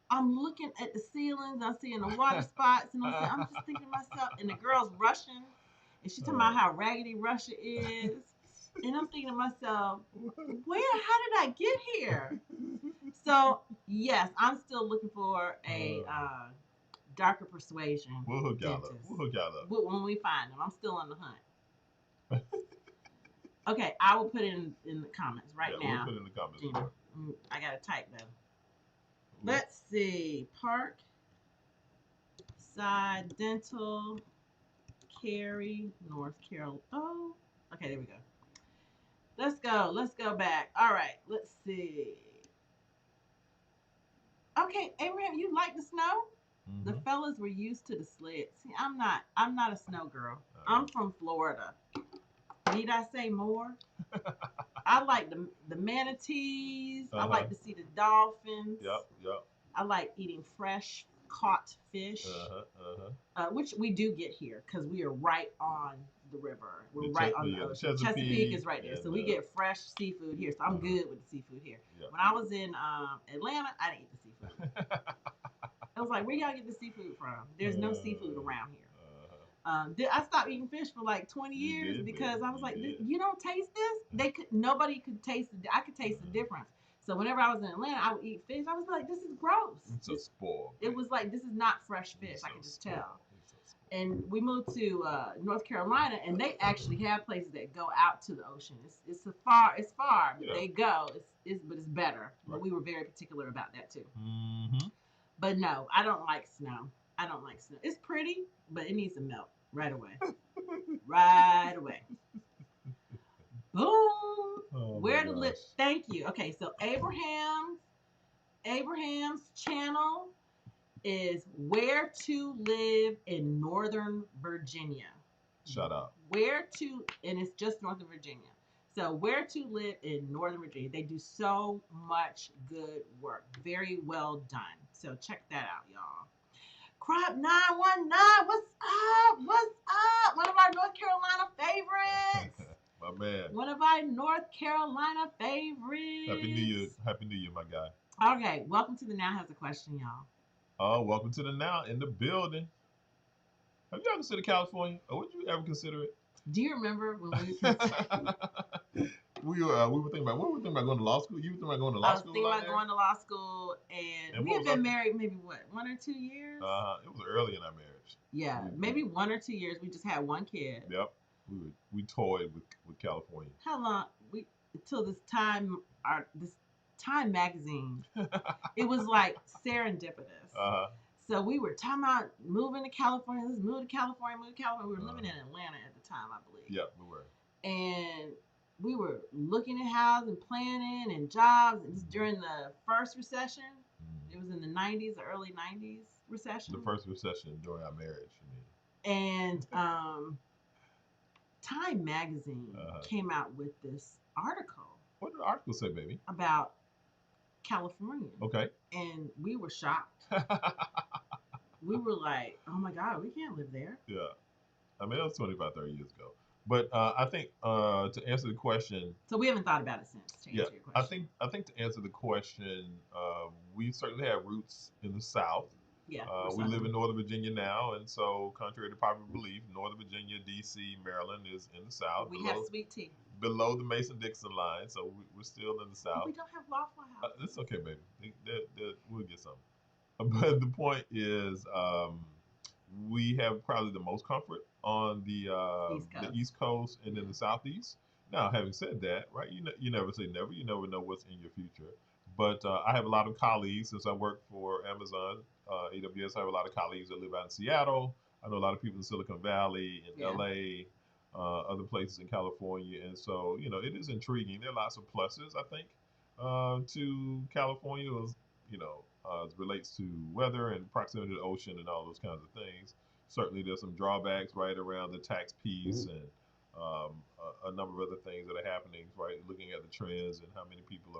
I'm looking at the ceilings, I'm seeing the water spots, and I'm just thinking to myself, and the girl's Russian, and she's talking about how raggedy Russia is, and I'm thinking to myself, how did I get here? So yes, I'm still looking for a darker persuasion.
We'll hook y'all up.
When we find them, I'm still on the hunt. Okay, I will put it in the comments now.
We'll put it in the comments.
Gina, I gotta type though. Let's see. Park Side Dental, Cary, North Carolina. Oh, okay, there we go. Let's go. Let's go back. All right, let's see. Okay, Abraham, you like the snow? Mm-hmm. The fellas were used to the sled. See, I'm not. I'm not a snow girl. I'm from Florida. Need I say more? I like the manatees. I like to see the dolphins.
Yep.
I like eating fresh caught fish, which we do get here because we are right on the river. We're right on the ocean. Chesapeake is right there, so we get fresh seafood here. So I'm good with the seafood here. Yep. When I was in Atlanta, I didn't eat the seafood. I was like, where y'all get the seafood from? There's no seafood around here. I stopped eating fish for like 20 years because I was like, you don't taste this? Nobody could taste it. I could taste the difference. So whenever I was in Atlanta, I would eat fish. I was like, this is gross.
It's a spoil.
It was like, this is not fresh fish. I could just tell. And we moved to North Carolina, and they actually have places that go out to the ocean. It's far, but they go. But it's better. Right. But we were very particular about that too. Mm-hmm. But no, I don't like snow. I don't like snow. It's pretty, but it needs to melt right away. Right away. Boom. Oh, where to live? Thank you. Okay, so Abraham's channel is Where to Live in Northern Virginia.
Shut up.
And it's just Northern Virginia. So Where to Live in Northern Virginia. They do so much good work. Very well done. So check that out, y'all. Crop 919, what's up? What's up? One of our North Carolina favorites.
My man.
One of our North Carolina favorites.
Happy New Year. Happy New Year, my guy.
Okay, welcome to the Now Has a Question, y'all.
Oh, welcome to the Now in the building. Have you ever considered California? Or would you ever consider it?
Do you remember when
we were thinking about, what were we thinking about going to law school? You were thinking about going to law school?
I was thinking about going to law school, and we had been married maybe 1 or 2 years?
It was early in our marriage.
Yeah, maybe 1 or 2 years. We just had one kid.
Yep. We toyed with California.
How long? Until this Time magazine. It was like serendipitous. So we were talking about moving to California. Let's move to California. We were living in Atlanta at the time, I believe.
Yep, we were.
And we were looking at houses and planning and jobs. And during the first recession. It was in the 90s, the early 90s recession.
The first recession during our marriage, you
mean. And Time magazine came out with this article.
What did the article say, baby?
About California.
Okay.
And we were shocked. We were like, oh my God, we can't live there.
Yeah. I mean, that was 25, 30 years ago. But I think to answer the question.
So we haven't thought about it since, to answer your question.
I think to answer the question, we certainly have roots in the South.
Yeah.
We live in Northern Virginia now, and so contrary to popular belief, Northern Virginia, D.C., Maryland is in the South.
We have sweet tea.
Below the Mason-Dixon line, so we're still in the South.
But we don't have Waffle House.
It's okay, baby. We'll get something. But the point is, we have probably the most comfort on the East Coast and in the Southeast. Now, having said that, right, you never say never. You never know what's in your future. But I have a lot of colleagues, since I work for Amazon, AWS, I have a lot of colleagues that live out in Seattle. I know a lot of people in Silicon Valley, in LA, other places in California. And so, it is intriguing. There are lots of pluses, I think, to California, as it relates to weather and proximity to the ocean and all those kinds of things. Certainly there's some drawbacks right around the tax piece and a number of other things that are happening, right? Looking at the trends and how many people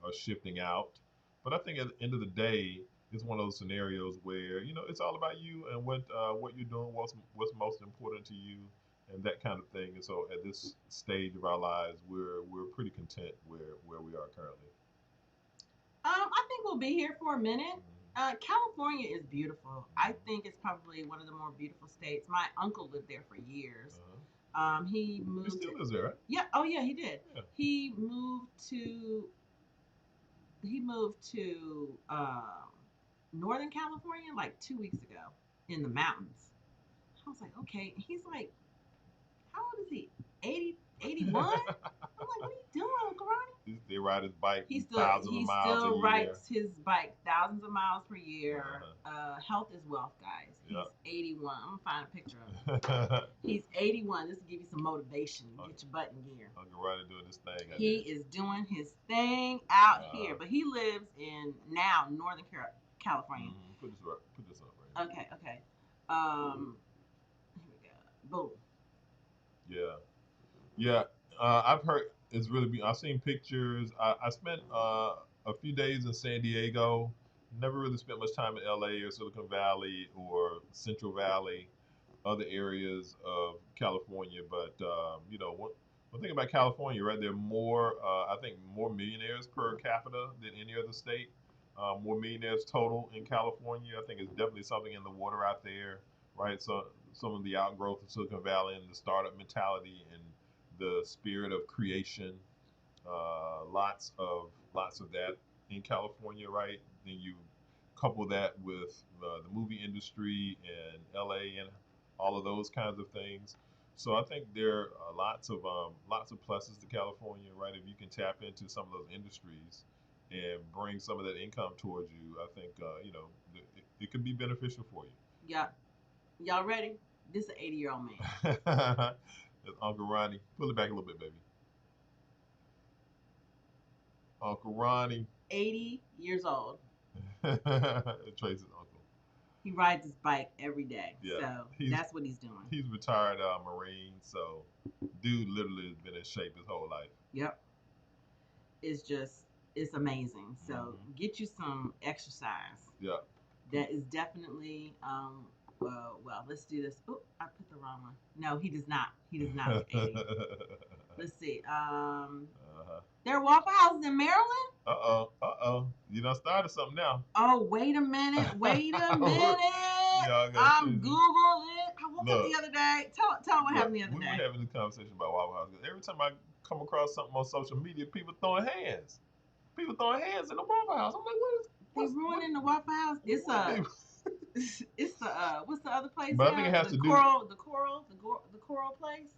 are shifting out. But I think at the end of the day, it's one of those scenarios where, it's all about you and what you're doing, what's most important to you and that kind of thing. And so at this stage of our lives, we're pretty content where we are currently.
I think we'll be here for a minute. California is beautiful. I think it's probably one of the more beautiful states. My uncle lived there for years. He moved.
He still lives there, right?
Yeah. Oh, yeah, he did.
Yeah.
He moved to Northern California like 2 weeks ago in the mountains. I was like, okay. He's like, how old is he? 80, 81? I'm like, what are you doing, Karate?
They ride his bike
he
thousands of miles a year.
rides his bike thousands of miles per year. Health is wealth, guys. He's 81. I'm gonna find a picture of him. He's 81. This will give you some motivation to get your butt in gear.
Uncle Ronnie doing this thing.
He is doing his thing out here, but he lives in Northern California.
Put this up right.
Okay. Here we go. Boom.
Yeah. I've heard it's really. I've seen pictures. I spent a few days in San Diego. Never really spent much time in LA or Silicon Valley or Central Valley, other areas of California. But one thing about California, right? There are more. I think more millionaires per capita than any other state. More millionaires total in California. I think it's definitely something in the water out there, right? So some of the outgrowth of Silicon Valley and the startup mentality and the spirit of creation, lots of that in California, right? Then you couple that with the movie industry and LA and all of those kinds of things. So I think there are lots of pluses to California, right? If you can tap into some of those industries and bring some of that income towards you, I think it could be beneficial for you.
Yeah, y'all ready? This is an 80-year-old man.
It's Uncle Ronnie. Pull it back a little bit, baby. Uncle Ronnie.
80 years old.
Trace's uncle.
He rides his bike every day.
Yeah.
So that's what he's doing.
He's retired Marine, so dude literally has been in shape his whole life.
Yep. It's amazing. So get you some exercise.
Yeah.
That is definitely well, let's do this. Oh, I put the wrong one. No, he does not. He does not look 80. Let's see. There are Waffle Houses in Maryland?
You done started something now.
Oh, wait a minute. I'm Googling it. I woke up the other day. Tell them what happened the other day.
We were having this conversation about Waffle House. Every time I come across something on social media, people throwing hands. People throwing hands in the Waffle House. I'm like,
what's ruining the Waffle House? It's what's the other place?
But I think it has
the
Coral
place.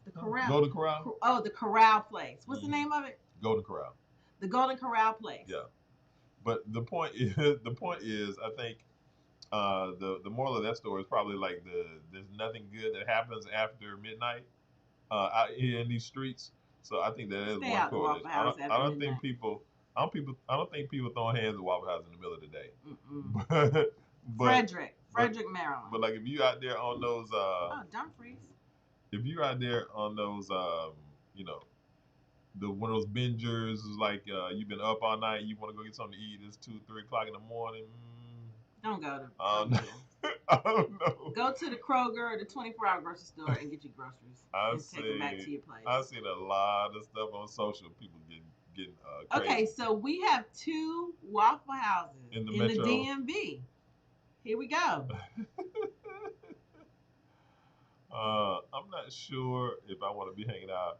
The Corral.
Golden Corral.
Oh, the Corral place. What's the name of it?
Golden Corral.
The Golden Corral place.
Yeah. But the point is, I think the moral of that story is probably like there's nothing good that happens after midnight out here in these streets. So I think that is one correlation. I don't think people throwing hands at Waffle House in the middle of the day.
Frederick, Maryland.
But like if you out there on those
Dumfries.
If you out there on those one of those bingers, like you've been up all night, you want to go get something to eat, it's 2-3 o'clock in the morning.
Don't go to
I don't know.
Go to the Kroger or the 24-hour grocery store and get your groceries. Take them back to your place.
I've seen a lot of stuff on social. People getting crazy.
Okay, so we have 2 Waffle Houses in the DMV. Here we go.
I'm not sure if I want to be hanging out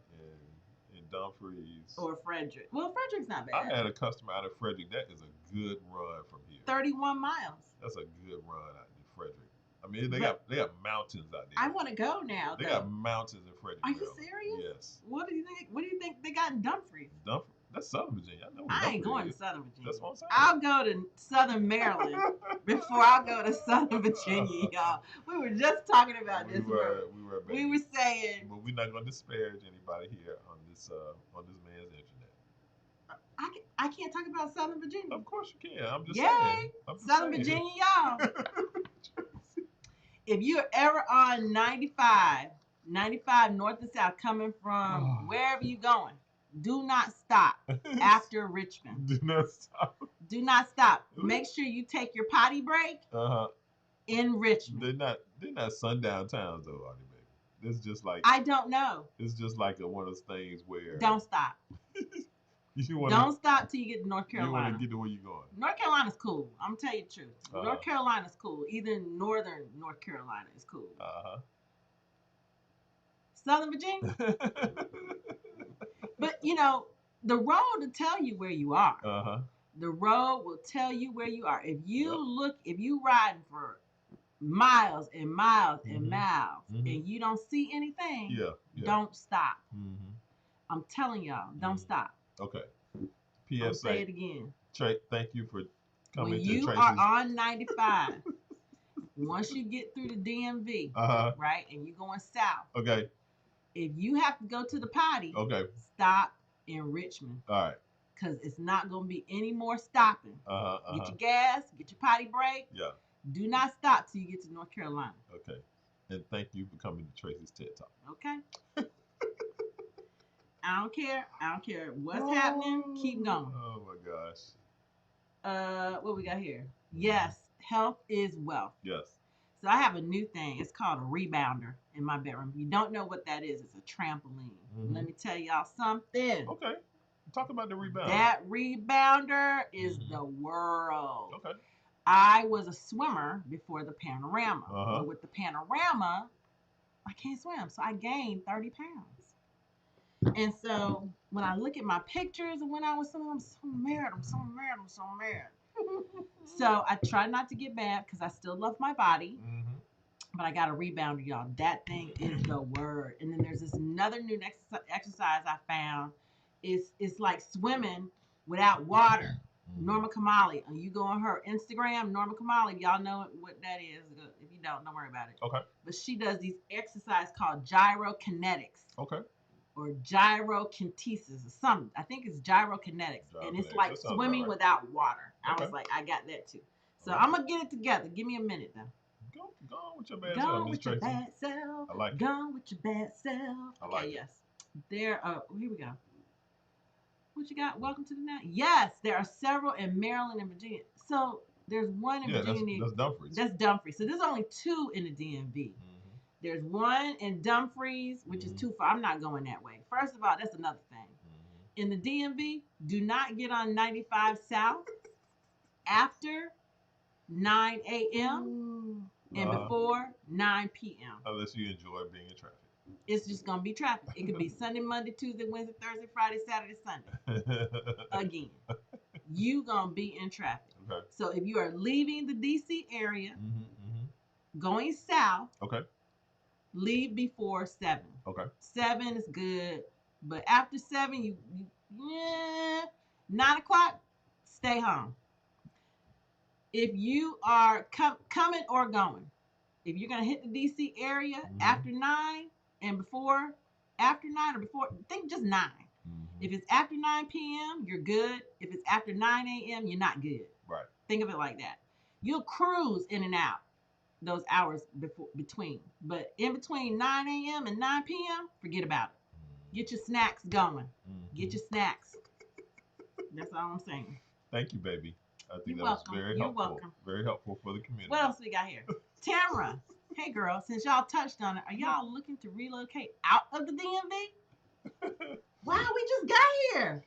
in Dumfries
or Frederick. Well, Frederick's not bad.
I had a customer out of Frederick. That is a good run from here.
31 miles.
That's a good run out in Frederick. I mean, they got mountains out there.
I want to go now.
They got mountains in Frederick.
Are you serious?
Yes.
What do you think they got in Dumfries?
That's Southern Virginia. I know.
I ain't going to Southern Virginia.
That's what I'm saying.
I'll go to Southern Maryland before I go to Southern Virginia, y'all. We were just talking about this. We were saying.
But we're not going to disparage anybody here on this man's internet.
I can't talk about Southern Virginia.
Of course you can. I'm just saying.
Southern Virginia, y'all. If you're ever on 95 north and south, coming from wherever you're going, do not stop after Richmond.
Do not stop.
Do not stop. Make sure you take your potty break in Richmond.
They're not sundown towns though, are they, baby? It's just like
I don't know.
It's just like one of those things where
don't stop. Don't stop till you get to North Carolina.
You want to get to where you're going.
North Carolina's cool. I'm gonna tell you the truth. North Carolina's cool. Even northern North Carolina is cool. Southern Virginia. But the road will tell you where you are. The road will tell you where you are. If you riding for miles and miles and miles and you don't see anything, don't stop. I'm telling y'all, don't stop.
Okay.
I'll say it again.
Thank you for coming
when
to
you
Tracy's.
are on 95, once you get through the DMV, right, and you're going south.
Okay.
If you have to go to the potty,
okay,
stop in Richmond.
All right.
Because it's not going to be any more stopping. Get your gas, get your potty break.
Yeah.
Do not stop till you get to North Carolina.
Okay. And thank you for coming to Tracy's TED Talk.
Okay. I don't care what's happening. Keep going.
Oh my gosh.
What we got here? Yes, health is wealth.
Yes.
So I have a new thing. It's called a rebounder in my bedroom. If you don't know what that is, it's a trampoline. Let me tell y'all something.
Okay. Talk about the rebounder.
That rebounder is the world.
Okay.
I was a swimmer before the panorama. But with the panorama, I can't swim. So I gained 30 pounds. And so when I look at my pictures and when I was swimming, I'm so mad. So I try not to get mad because I still love my body. But I got a rebounder, y'all. That thing is the word. And then there's this another new exercise I found. It's like swimming without water. Norma Kamali. You go on her Instagram, Norma Kamali. Y'all know what that is. If you don't worry about it.
Okay.
But she does these exercises called gyrokinetics.
Okay.
Or gyrokinesis or something. I think it's gyrokinetics. And it's like swimming without water. I was like, I got that too. So I'm going to get it together. Give me a minute though.
Go with your bad self.
Go with your bad self.
I like it.
Go with your bad self.
I like
it. Yes. There. Here we go. What you got? Welcome to the night. Yes, there are several in Maryland and Virginia. So there's one in Virginia.
That's Dumfries.
That's Dumfries. So there's only 2 in the DMV. There's one in Dumfries, which is too far. I'm not going that way. First of all, that's another thing. In the DMV, do not get on 95 South after 9 a.m. and before 9 p.m.
Unless you enjoy being in traffic.
It's just going to be traffic. It could be Sunday, Monday, Tuesday, Wednesday, Thursday, Friday, Saturday, Sunday. Again, you going to be in traffic.
Okay.
So if you are leaving the D.C. area, going south, leave before 7.
Okay.
7 is good. But after 7, 9 o'clock, stay home. If you are coming or going, if you're going to hit the D.C. area after 9 and before, after 9 or before, think just 9. If it's after 9 p.m., you're good. If it's after 9 a.m., you're not good.
Right.
Think of it like that. You'll cruise in and out those hours between. But in between 9 a.m. and 9 p.m., forget about it. Get your snacks going. Get your snacks. That's all I'm saying.
Thank you, baby. I think that was very helpful. You're welcome. Very helpful for the community.
What else we got here? Tamara. Hey, girl. Since y'all touched on it, are y'all looking to relocate out of the DMV? Wow, we just got here.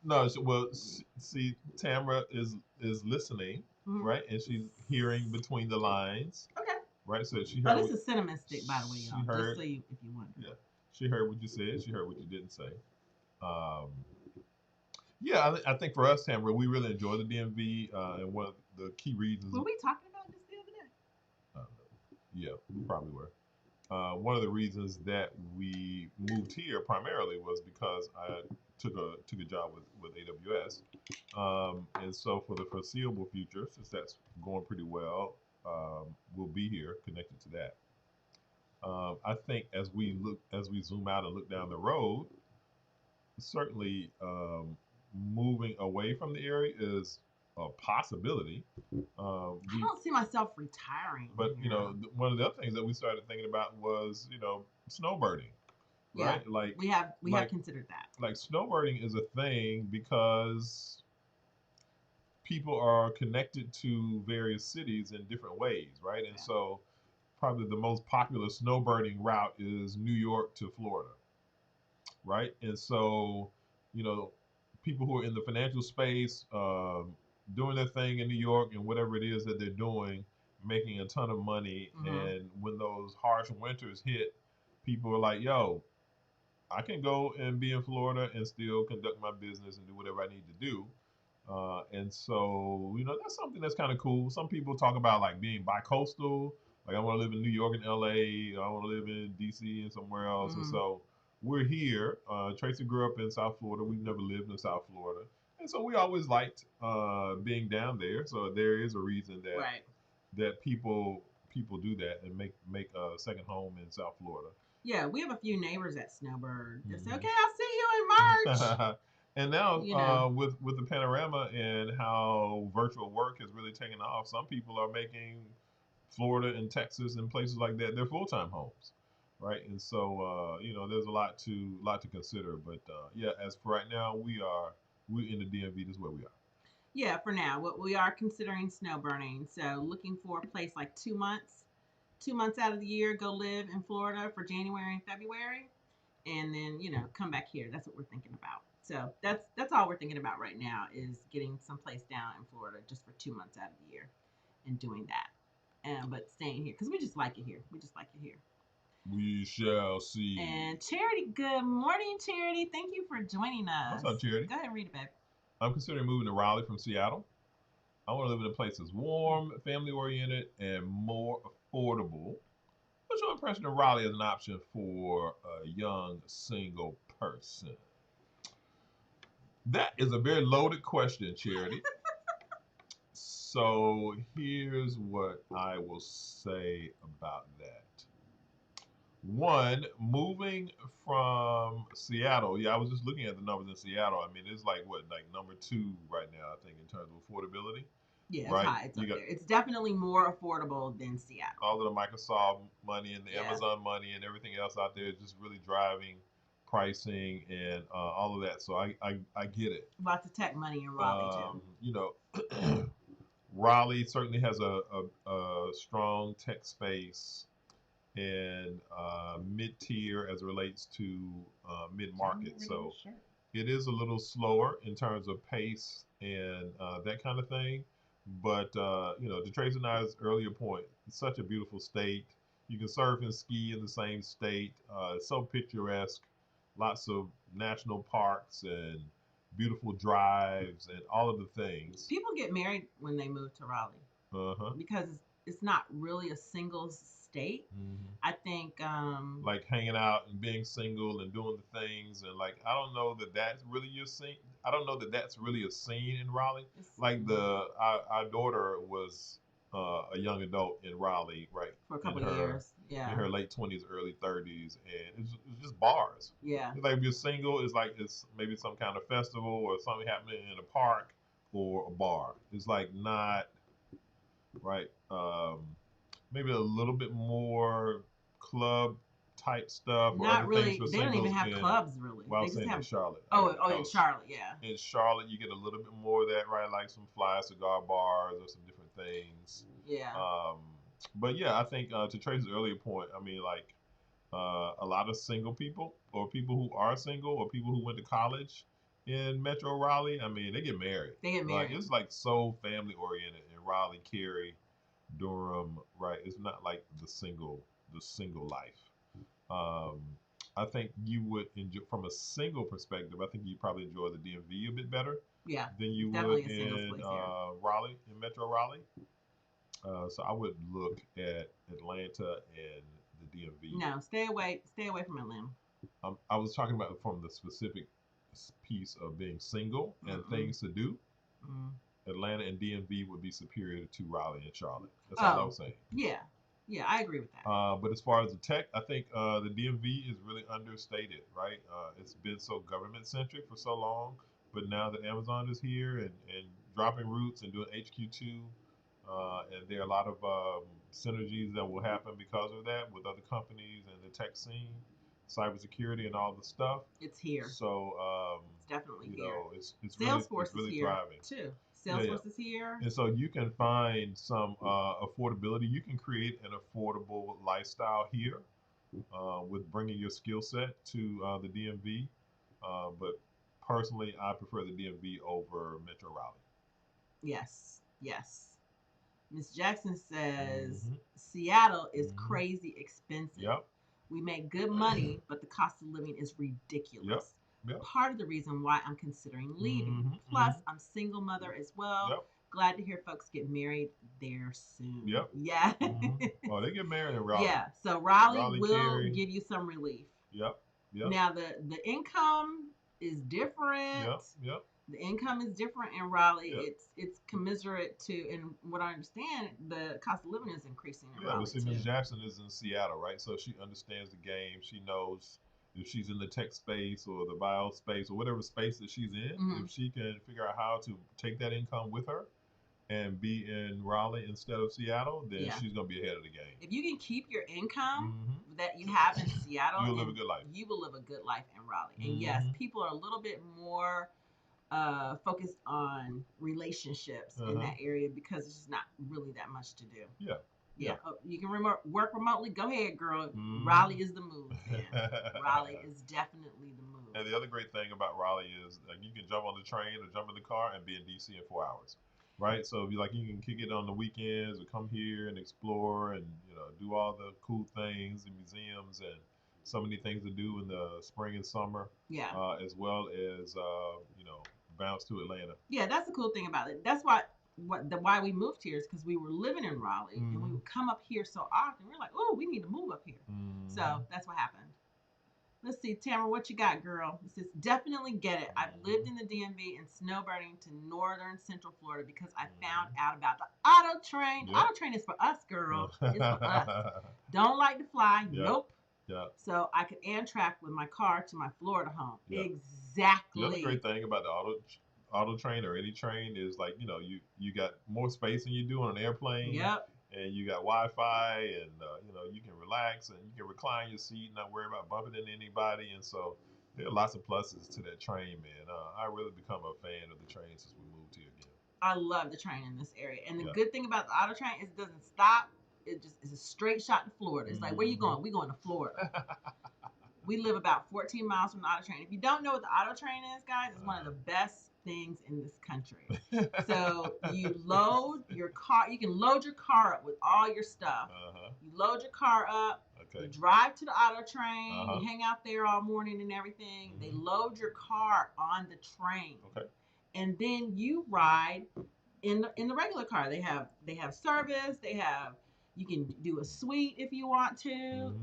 No, well, see, Tamara is listening, right? And she's hearing between the lines. Okay. Right? So she heard.
Oh, this is cinnamon stick, by the way, y'all. Just so if you wonder.
Yeah. She heard what you said. She heard what you didn't say. Yeah, I think for us, Tamara, we really enjoy the DMV, and one of the key reasons.
Were we talking about this the other day?
Yeah, we probably were. One of the reasons that we moved here primarily was because I took a job with AWS, and so for the foreseeable future, since that's going pretty well, we'll be here connected to that. I think as we zoom out and look down the road, certainly moving away from the area is a possibility.
I don't see myself retiring.
But one of the other things that we started thinking about was snowbirding, right?
Yeah, like we have considered that.
Like snowbirding is a thing because people are connected to various cities in different ways, right? And so probably the most popular snowbirding route is New York to Florida, right? And so people who are in the financial space, doing their thing in New York and whatever it is that they're doing, making a ton of money. And when those harsh winters hit, people are like, yo, I can go and be in Florida and still conduct my business and do whatever I need to do. And so, that's something that's kind of cool. Some people talk about like being bi-coastal. Like I want to live in New York and LA. I want to live in DC and somewhere else. And so we're here. Tracy grew up in South Florida. We've never lived in South Florida, and so we always liked being down there. So there is a reason that
Right.
that people do that and make a second home in South Florida.
Yeah, we have a few neighbors at Snowbird that say, "Okay, I'll see you in March."
And now with the panorama and how virtual work has really taken off, some people are making Florida and Texas and places like that their full-time homes, right? And so there's a lot to consider. But yeah, as for right now, we're in the DMV. This is where we are.
Yeah, for now, what we are considering snow burning. So looking for a place like 2 months, 2 months out of the year, go live in Florida for January and February, and then come back here. That's what we're thinking about. So that's all we're thinking about right now is getting someplace down in Florida just for 2 months out of the year and doing that. But staying here because we just like it here. We just like it here.
We shall see.
And Charity, good morning, Charity. Thank you for joining us.
What's up, Charity?
Go ahead and read it, babe.
I'm considering moving to Raleigh from Seattle. I want to live in a place that's warm, family oriented, and more affordable. What's your impression of Raleigh as an option for a young single person? That is a very loaded question, Charity. So here's what I will say about that. One, moving from Seattle, yeah, I was just looking at the numbers in Seattle. I mean, it's like number 2 right now, I think, in terms of affordability.
Yeah, it's high. It's up there. It's definitely more affordable than Seattle.
All of the Microsoft money and the Amazon money and everything else out there is just really driving pricing and all of that. So I get it.
Lots of tech money in Raleigh
too. Raleigh certainly has a strong tech space and mid-tier as it relates to mid-market. So it is a little slower in terms of pace and that kind of thing. But to Tracy and I's earlier point, it's such a beautiful state. You can surf and ski in the same state. It's so picturesque. Lots of national parks and beautiful drives and all of the things.
People get married when they move to Raleigh because it's not really a single state. I think
like hanging out and being single and doing the things and like I don't know that that's really your scene. I don't know that that's really a scene in Raleigh. Like our daughter was a young adult in Raleigh, right?
For a couple of years, yeah.
In her late 20s, early 30s, and it's just bars.
Yeah.
It's like if you're single, it's like it's maybe some kind of festival or something happening in a park or a bar. It's like not right. Maybe a little bit more club type stuff.
Not really. They don't even have clubs really.
Well, I was saying in Charlotte.
In Charlotte, yeah.
In Charlotte, you get a little bit more of that, right? Like some fly cigar bars or some different things.
Yeah.
But yeah, I think to Tracy's earlier point, I mean, like a lot of single people or people who are single or people who went to college in Metro Raleigh, I mean, they get married. Like, it's like so family oriented in Raleigh, Cary, Durham, right? It's not like the single life. I think you would enjoy from a single perspective. I think you probably enjoy the DMV a bit better.
Yeah,
than you would in Raleigh, in Metro Raleigh. So I would look at Atlanta and the DMV.
No, stay away from Atlanta.
I was talking about from the specific piece of being single and things to do. Atlanta and DMV would be superior to Raleigh and Charlotte. That's all I was saying.
Yeah, I agree with that.
But as far as the tech, I think the DMV is really understated, right? It's been so government centric for so long, but now that Amazon is here and dropping roots and doing HQ2, and there are a lot of synergies that will happen because of that with other companies and the tech scene, cybersecurity, and all the stuff.
It's here.
So
it's definitely here.
It's
Salesforce
really
is here
driving
too. Salesforce is here.
And so you can find some affordability. You can create an affordable lifestyle here with bringing your skill set to the DMV. But personally, I prefer the DMV over Metro Raleigh.
Yes. Miss Jackson says Seattle is crazy expensive.
Yep.
We make good money, but the cost of living is ridiculous.
Yep.
Part of the reason why I'm considering leaving. Plus, I'm single mother as well.
Yep.
Glad to hear folks get married there soon.
Yep.
Yeah.
Oh, they get married in Raleigh.
Yeah. So Raleigh will give you some relief.
Yep. Yep.
Now the income is different.
Yep. Yep.
The income is different in Raleigh.
Yep.
It's commensurate to, and what I understand, the cost of living is increasing in Raleigh.
But see, Ms. Jackson is in Seattle, right? So she understands the game. She knows if she's in the tech space or the bio space or whatever space that she's in, if she can figure out how to take that income with her and be in Raleigh instead of Seattle, then she's going to be ahead of the game.
If you can keep your income that you have in Seattle,
you'll live a good life.
You will live a good life in Raleigh. And yes, people are a little bit more focused on relationships in that area because it's just not really that much to do. Yeah. You can work remotely. Go ahead, girl. Raleigh is the move. Raleigh is definitely the move.
And the other great thing about Raleigh is you can jump on the train or jump in the car and be in DC in 4 hours, right? So if you can kick it on the weekends or come here and explore and do all the cool things and museums and so many things to do in the spring and summer. As well as bounce to Atlanta. Yeah,
that's the cool thing about it. That's why we moved here is because we were living in Raleigh and we would come up here so often. We're like, oh, we need to move up here. So that's what happened. Let's see, Tamara, what you got, girl? It says, definitely get it. I've lived in the DMV and snowbirding to northern central Florida because I found out about the auto train. The auto train is for us, girl. It's for us. Don't like to fly. Nope.
Yeah.
So I could Amtrak with my car to my Florida home. Exactly.
The other great thing about the auto train or any train is you got more space than you do on an airplane.
Yep.
And you got Wi-Fi, and you can relax and you can recline your seat and not worry about bumping into anybody. And so there are lots of pluses to that train, man. I really become a fan of the train since we moved here again.
I love the train in this area, and the good thing about the auto train is it doesn't stop. It just is a straight shot to Florida. It's like, where you going? We going to Florida. We live about 14 miles from the auto train. If you don't know what the auto train is, guys, it's one of the best things in this country. So you load your car. You can load your car up with all your stuff. You load your car up. You drive to the auto train. You hang out there all morning and everything. They load your car on the train. And then you ride in the regular car. They have service. You can do a suite if you want to,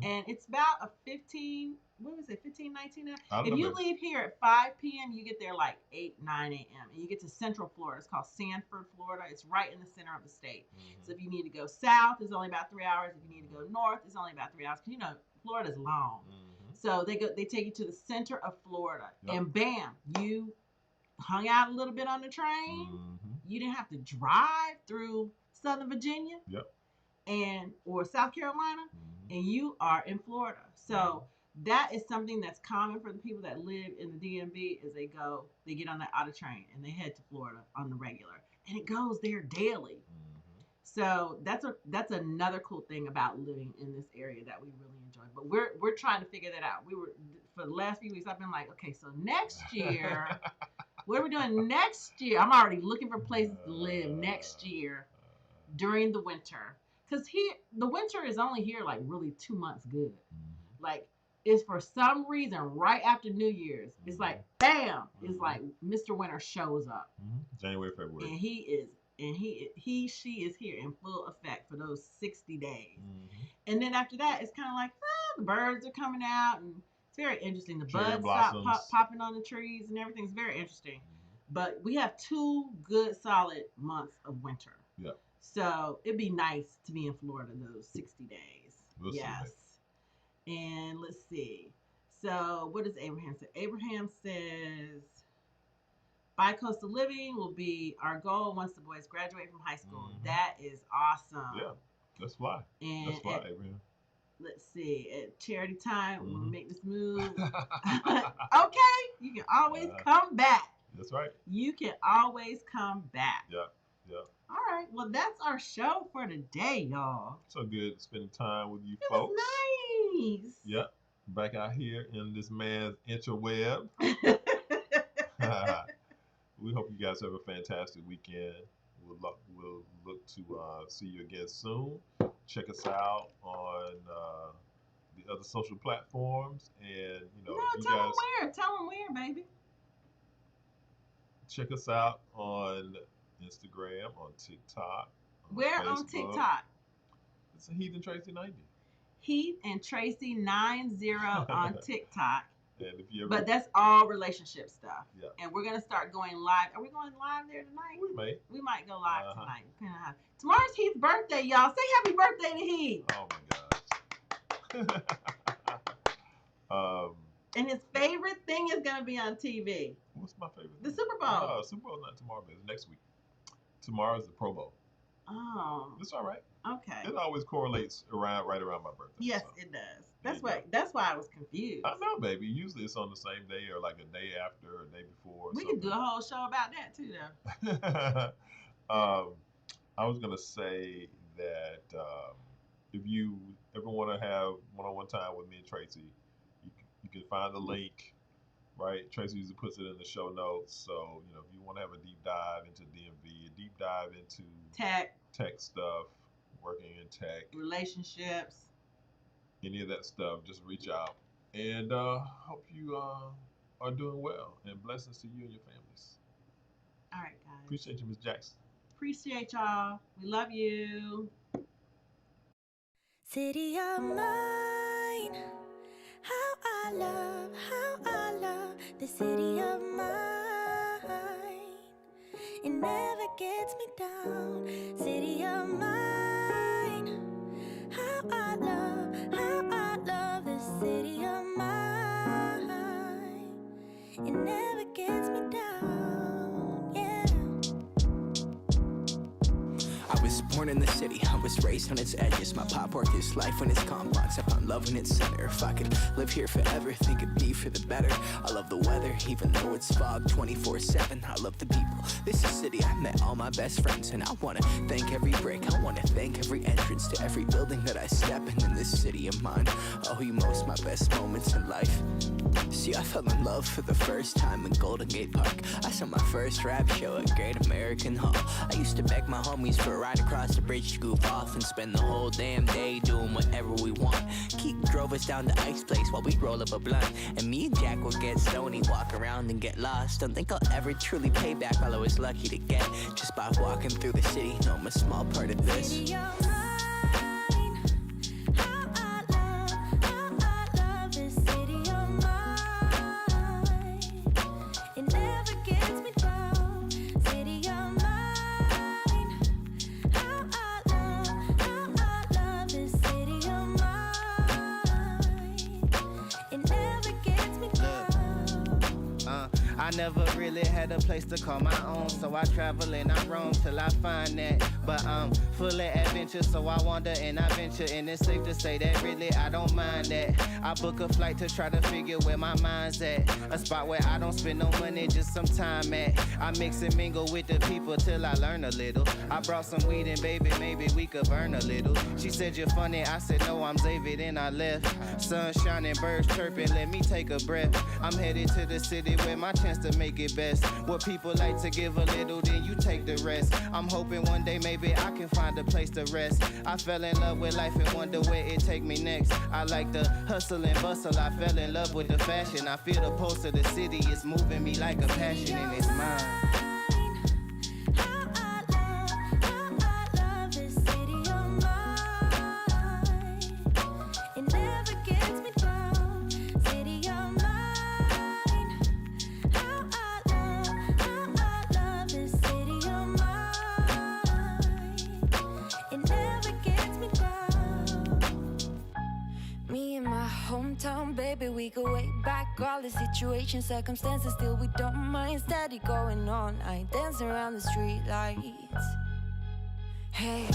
and it's about a 15, 19? If you leave here at 5 p.m., you get there like 8, 9 a.m., and you get to Central Florida. It's called Sanford, Florida. It's right in the center of the state. So if you need to go south, it's only about 3 hours. If you need to go north, it's only about 3 hours, because Florida's long. So they take you to the center of Florida, and bam, you hung out a little bit on the train. You didn't have to drive through Southern Virginia. Or South Carolina, and you are in Florida. So that is something that's common for the people that live in the DMV. Is they get on that auto train and they head to Florida on the regular, and it goes there daily. So that's another cool thing about living in this area that we really enjoy. But we're trying to figure that out. For the last few weeks, I've been like, okay, so next year, what are we doing next year? I'm already looking for places to live next year during the winter. Because the winter is only here like really 2 months good. Like, it's for some reason right after New Year's. It's like, bam! It's like Mr. Winter shows up.
January, February.
And she is here in full effect for those 60 days. And then after that, it's kind of like, the birds are coming out, and it's very interesting. The buds stop popping on the trees and everything. It's very interesting. But we have 2 good solid months of winter. So it'd be nice to be in Florida those 60 days.
We'll see.
And let's see. So what does Abraham say? Abraham says, bi-coastal living will be our goal once the boys graduate from high school. That is awesome.
Yeah, let's fly. Let's fly, Abraham.
Let's see. At charity time, we'll make this move. Okay, you can always come back.
That's right.
You can always come back.
Yeah.
All right. Well, that's our show for today, y'all.
So good spending time with you folks.
It was nice.
Yep. Back out here in this man's interweb. We hope you guys have a fantastic weekend. We'll look to see you again soon. Check us out on the other social platforms, and
tell them where, baby.
Check us out on Instagram, on TikTok.
Where Facebook. On TikTok?
It's a Heath and Tracy 90.
Heath and Tracy 90 on TikTok.
And if you ever,
but that's all relationship stuff.
Yeah.
And we're gonna start going live. Are we going live there tonight?
We may.
We might go live tonight. Depending on how. Tomorrow's Heath's birthday, y'all. Say happy birthday to Heath.
Oh my gosh.
And his favorite thing is gonna be on TV.
What's my favorite?
The Super Bowl.
Super Bowl's not tomorrow, but it's next week. Tomorrow's the Pro Bowl.
Oh.
It's all right.
Okay.
It always correlates right around my birthday.
Yes,
so.
It does. That's why I was confused.
I know, baby. Usually it's on the same day or like a day after or a day before.
We could do a whole show about that too,
though. I was gonna say that if you ever want to have one-on-one time with me and Tracy, you can find the link. Right, Tracy usually puts it in the show notes. So if you want to have a deep dive into DMV, a deep dive into tech stuff, working in tech,
relationships,
any of that stuff, just reach out. And hope you are doing well. And blessings to you and your families.
All right, guys.
Appreciate you, Ms. Jackson.
Appreciate y'all. We love you.
City of mine, how I love the city of mine. It never gets me down. City of mine, how I love the city of mine. It never gets me down, yeah.
I was born in the city, I was raised on its edges. My pop worked his life when it's complex. I found love in its center. If I could live here forever, think it'd be for the better. I love the weather, even though it's fog 24/7. I love the people. This is a city I met all my best friends, and I wanna thank every brick. I wanna thank every entrance to every building that I step in this city of mine. I owe you most my best moments in life. See, I fell in love for the first time in Golden Gate Park. I saw my first rap show at Great American Hall. I used to beg my homies for a ride across the bridge to goof off and spend the whole damn day doing whatever we want. Keith drove us down to Ice Place while we roll up a blunt, and me and Jack would get stoney, walk around and get lost. Don't think I'll ever truly pay back all I was lucky to get just by walking through the city. No, I'm a small part of this.
City of mine, how I love this city of mine. It never gets me down. City of mine, how I love this city of mine. It never gets me down.
I never really had a place to call my own, so I travel and I roam till I find that. But I'm full of adventure, so I wander and I venture, and it's safe to say that really I don't mind that. I book a flight to try to figure where my mind's at, a spot where I don't spend no money, just some time at. I mix and mingle with the people till I learn a little. I brought some weed and baby, maybe we could burn a little. She said you're funny, I said no, I'm David, and I left. Sun shining, birds chirping, let me take a breath. I'm headed to the city where my chance to make it best. What people like to give a little, then you take the rest. I'm hoping one day maybe I can find a place to rest. I fell in love with life and wonder where it take me next. I like the hustle and bustle, I fell in love with the fashion. I feel the pulse of the city, it's moving me like a passion, and it's mine.
Hometown, baby, we go way back. All the situations, circumstances, still we don't mind. Steady going on, I dance around the street lights. Hey,